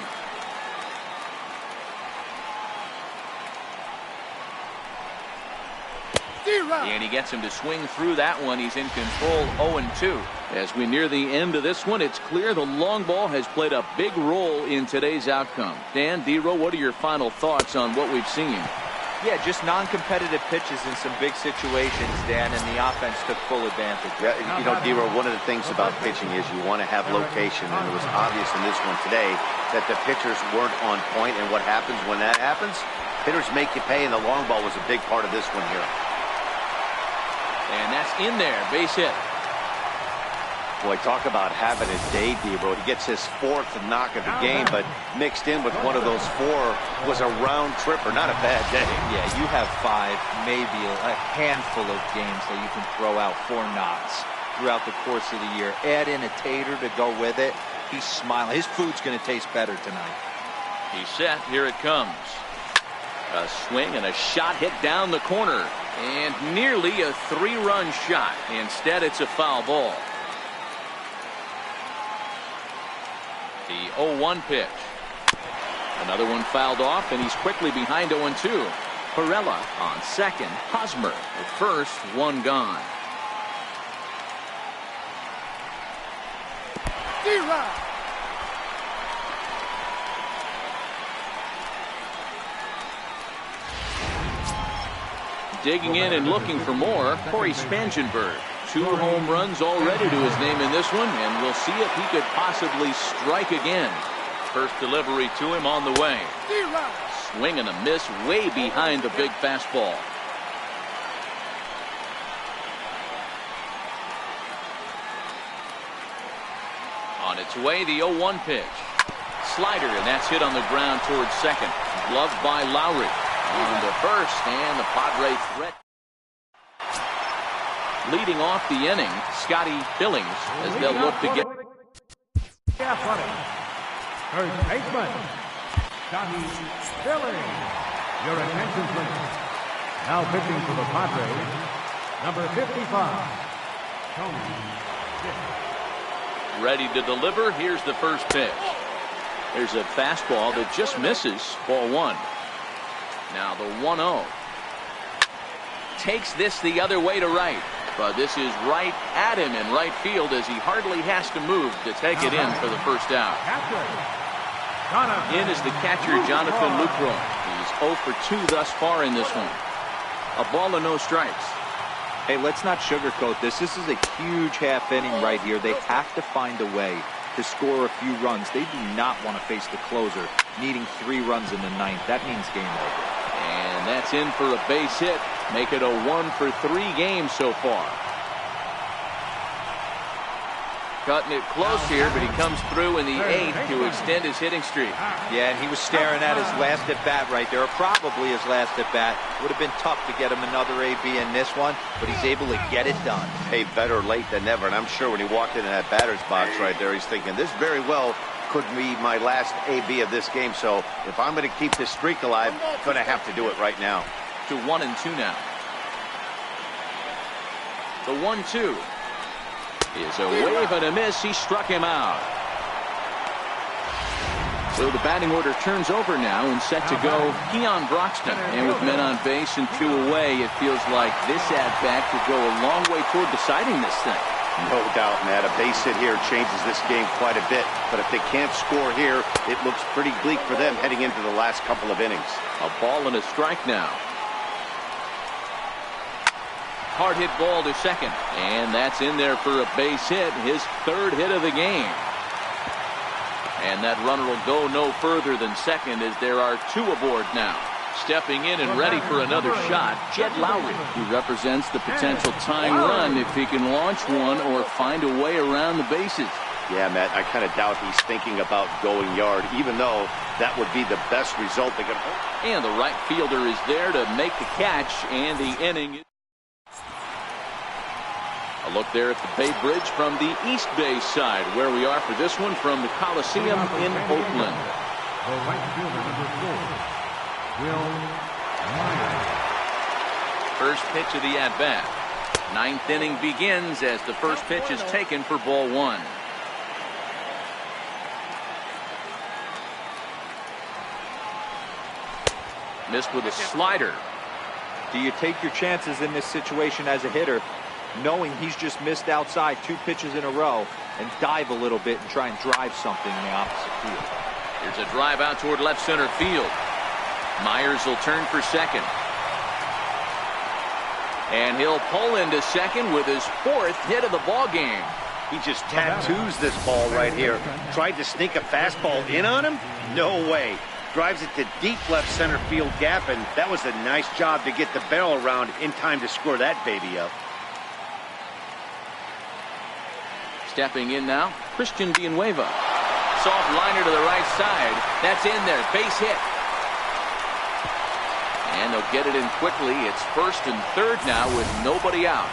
And he gets him to swing through that one. He's in control 0-2. As we near the end of this one, it's clear the long ball has played a big role in today's outcome. Dan, D-Row, what are your final thoughts on what we've seen? Yeah, just non-competitive pitches in some big situations, Dan, and the offense took full advantage. Yeah, you know, D-Row, one of the things about pitching is you want to have location, and it was obvious in this one today that the pitchers weren't on point, and what happens when that happens? Hitters make you pay, and the long ball was a big part of this one here. And that's in there, base hit. Boy, talk about having a day, D-Row. He gets his fourth knock of the game, but mixed in with one of those four was a round tripper. Not a bad day. Yeah, you have five, maybe a handful of games that you can throw out 4 knocks throughout the course of the year. Add in a tater to go with it. He's smiling. His food's going to taste better tonight. He's set. Here it comes. A swing and a shot hit down the corner. And nearly a 3-run shot. Instead, it's a foul ball. The 0-1 pitch. Another one fouled off, and he's quickly behind 0-2. Perella on second. Hosmer at first. One gone. Digging in and looking for more, Corey Spangenberg. 2 home runs already to his name in this one, and we'll see if he could possibly strike again. First delivery to him on the way. Swing and a miss way behind the big fastball. On its way, the 0-1 pitch. Slider, and that's hit on the ground towards second. Gloved by Lowry. On to first, and the Padre threat. Leading off the inning, Scotty Billings, as they'll look to get. First baseman, Scotty Billings. Your attention, please. Now pitching for the Padres, number 55, Tony. Ready to deliver. Here's the first pitch. There's a fastball that just misses. Ball 1. Now the 1-0. Takes this the other way to right. But this is right at him in right field as he hardly has to move to take it in for the first out. In is the catcher, Jonathan Lucroy. He's 0 for 2 thus far in this one. A ball and no strikes. Hey, let's not sugarcoat this. This is a huge half inning right here. They have to find a way to score a few runs. They do not want to face the closer, needing 3 runs in the 9th. That means game over. And that's in for a base hit. Make it a 1 for 3 game so far. Cutting it close here, but he comes through in the 8th to extend his hitting streak. Yeah, and he was staring at his last at-bat right there, or probably his last at-bat. Would have been tough to get him another AB in this one, but he's able to get it done. Hey, better late than never, and I'm sure when he walked into that batter's box right there, he's thinking, this very well could be my last AB of this game, so if I'm going to keep this streak alive, I'm going to have to do it right now. To 1-2 now. The 1-2 is a wave and a miss. He struck him out. So the batting order turns over now and set to go Keon Broxton. And with men on base and 2 away, it feels like this at-bat could go a long way toward deciding this thing. No doubt, Matt. A base hit here changes this game quite a bit. But if they can't score here, it looks pretty bleak for them heading into the last couple of innings. A ball and a strike now. Hard hit ball to second. And that's in there for a base hit. His third hit of the game. And that runner will go no further than second as there are two aboard now. Stepping in and ready for another shot, Jed Lowry. He represents the potential tying run if he can launch one or find a way around the bases. Yeah, Matt, I kind of doubt he's thinking about going yard, even though that would be the best result they could hope. And the right fielder is there to make the catch, and the inning. A look there at the Bay Bridge from the East Bay side, where we are for this one from the Coliseum in Oakland. The right fielder, number 4. First pitch of the at-bat. Ninth inning begins as the first pitch is taken for ball one. Missed with a slider. Do you take your chances in this situation as a hitter, knowing he's just missed outside 2 pitches in a row, and dive a little bit and try and drive something in the opposite field? Here's a drive out toward left center field. Myers will turn for second. And he'll pull into second with his 4th hit of the ball game. He just tattoos this ball right here. Tried to sneak a fastball in on him? No way. Drives it to deep left center field gap, and that was a nice job to get the barrel around in time to score that baby up. Stepping in now, Christian Villanueva. Soft liner to the right side. That's in there. Base hit. And they'll get it in quickly. It's first and third now with nobody out.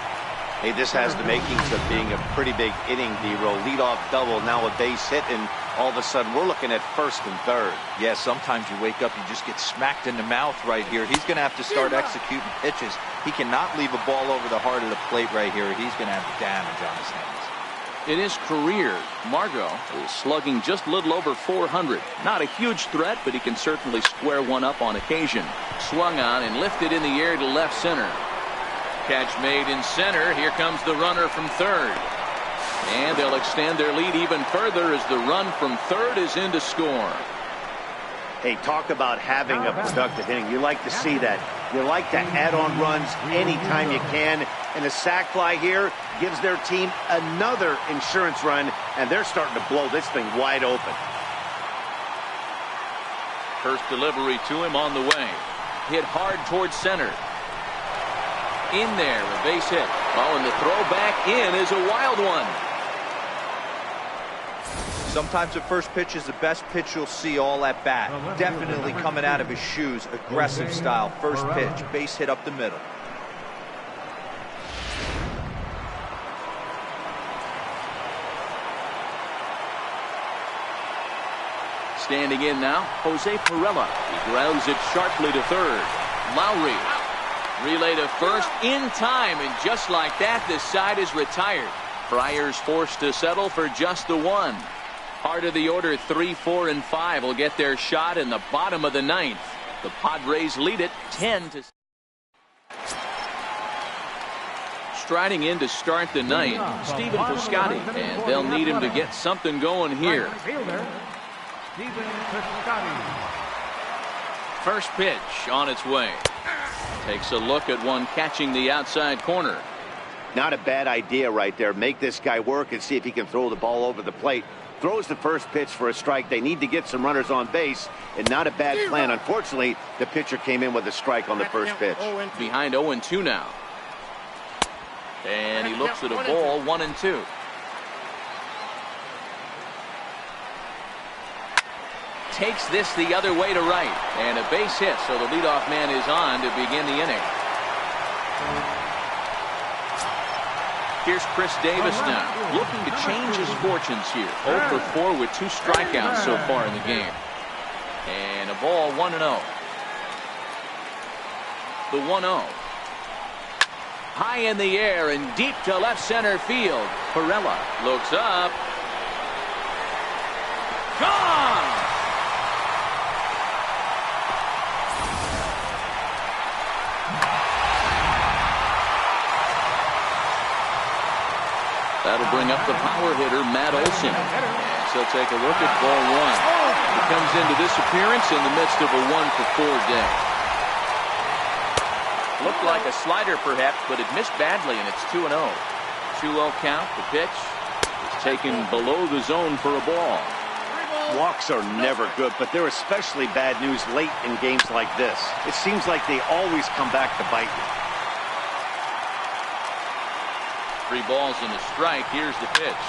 Hey, this has the makings of being a pretty big inning, D-Row. Leadoff double, now a base hit, and all of a sudden we're looking at first and third. Yeah, sometimes you wake up, you just get smacked in the mouth right here. He's going to have to start executing pitches. He cannot leave a ball over the heart of the plate right here. He's going to have damage on his hands. In his career, Margot is slugging just a little over 400. Not a huge threat, but he can certainly square one up on occasion. Swung on and lifted in the air to left center. Catch made in center. Here comes the runner from third. And they'll extend their lead even further as the run from third is in to score. Hey, talk about having a productive inning. You like to see that. You like to add on runs anytime you can. And a sac fly here gives their team another insurance run, and they're starting to blow this thing wide open. First delivery to him on the way. Hit hard towards center. In there, a base hit. Oh, and the throw back in is a wild one. Sometimes the first pitch is the best pitch you'll see all at bat. Definitely coming out of his shoes. Aggressive style. First pitch. Base hit up the middle. Standing in now, Jose Pirela. He grounds it sharply to third. Lowry. Relay to first in time, and just like that, this side is retired. Friars forced to settle for just the one. Heart of the order, 3, 4, and 5 will get their shot in the bottom of the ninth. The Padres lead it 10-6. Striding in to start the ninth, Stephen Piscotty, and they'll need him to get something going here. First pitch on its way. Takes a look at one catching the outside corner. Not a bad idea right there. Make this guy work and see if he can throw the ball over the plate. Throws the first pitch for a strike. They need to get some runners on base, and not a bad plan. Unfortunately, the pitcher came in with a strike on the first pitch. Behind 0-2 now. And he looks at a ball, 1-2. Takes this the other way to right, and a base hit, so the leadoff man is on to begin the inning. Here's Chris Davis now, looking to change his fortunes here. 0 for 4 with 2 strikeouts so far in the game. And a ball, 1-0. The 1-0. High in the air and deep to left center field. Pirela looks up. Gone! That'll bring up the power hitter, Matt Olson. So take a look at ball one. He comes into this appearance in the midst of a 1-for-4 day. Looked like a slider perhaps, but it missed badly, and it's 2-0. 2-0 count. The pitch is taken below the zone for a ball. Walks are never good, but they're especially bad news late in games like this. It seems like they always come back to bite you. 3 balls and a strike. Here's the pitch.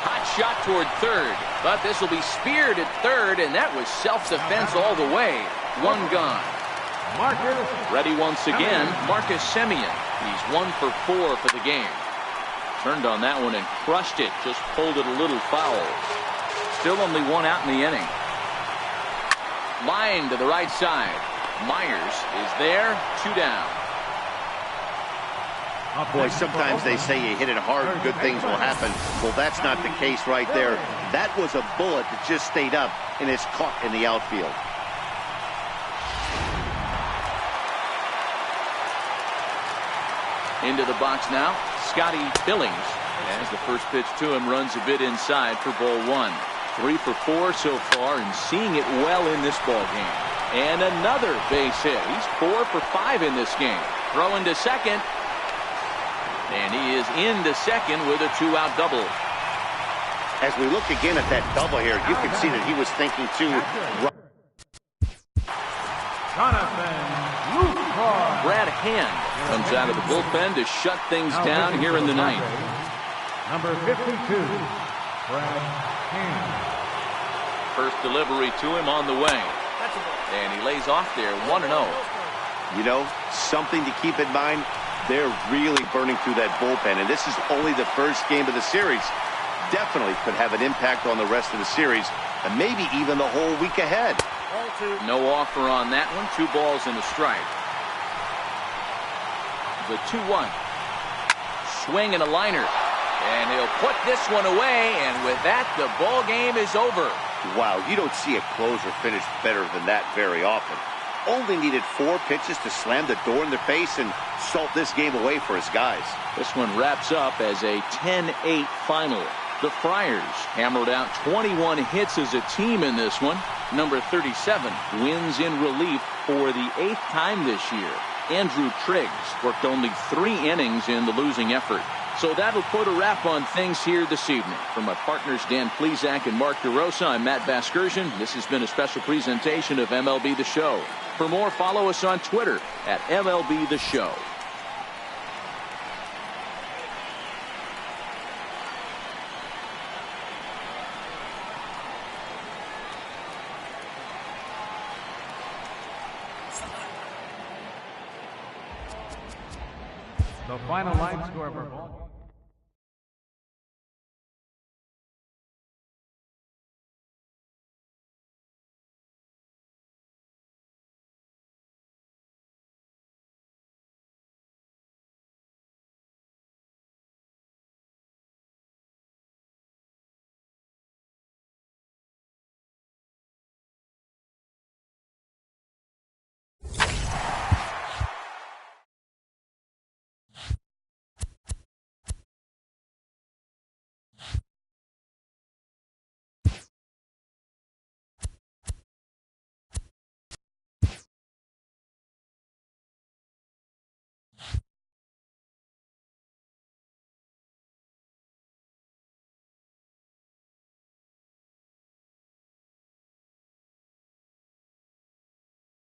Hot shot toward third, but this will be speared at third, and that was self-defense all the way. 1 gone. Ready once again, Marcus Semien. He's 1-for-4 for the game. Turned on that one and crushed it. Just pulled it a little foul. Still only 1 out in the inning. Line to the right side. Myers is there. 2 down. Boy, sometimes they say you hit it hard, good things will happen. Well, that's not the case right there. That was a bullet that just stayed up and is caught in the outfield. Into the box now, Scotty Billings. As the first pitch to him runs a bit inside for ball 1. 3-for-4 so far and seeing it well in this ball game. And another base hit. He's 4-for-5 in this game. Throw into second. And he is into second with a 2-out double. As we look again at that double here, you can see that he was thinking too. Brad Hand comes out of the bullpen to shut things down here in the ninth. Number 52, Brad Hand. First delivery to him on the way. And he lays off there, 1-0. You know, something to keep in mind. They're really burning through that bullpen, and this is only the first game of the series. Definitely could have an impact on the rest of the series, and maybe even the whole week ahead. No offer on that one. 2 balls and a strike. The 2-1. Swing and a liner. And he'll put this one away, and with that, the ball game is over. Wow, you don't see a closer finish better than that very often. Only needed 4 pitches to slam the door in their face and salt this game away for his guys. This one wraps up as a 10-8 final. The Friars hammered out 21 hits as a team in this one. Number 37 wins in relief for the 8th time this year. Andrew Triggs worked only 3 innings in the losing effort. So that'll put a wrap on things here this evening. From my partners Dan Plesac and Mark DeRosa, I'm Matt Vasgersian. This has been a special presentation of MLB The Show. For more, follow us on Twitter at MLB The Show. The final line score for ball.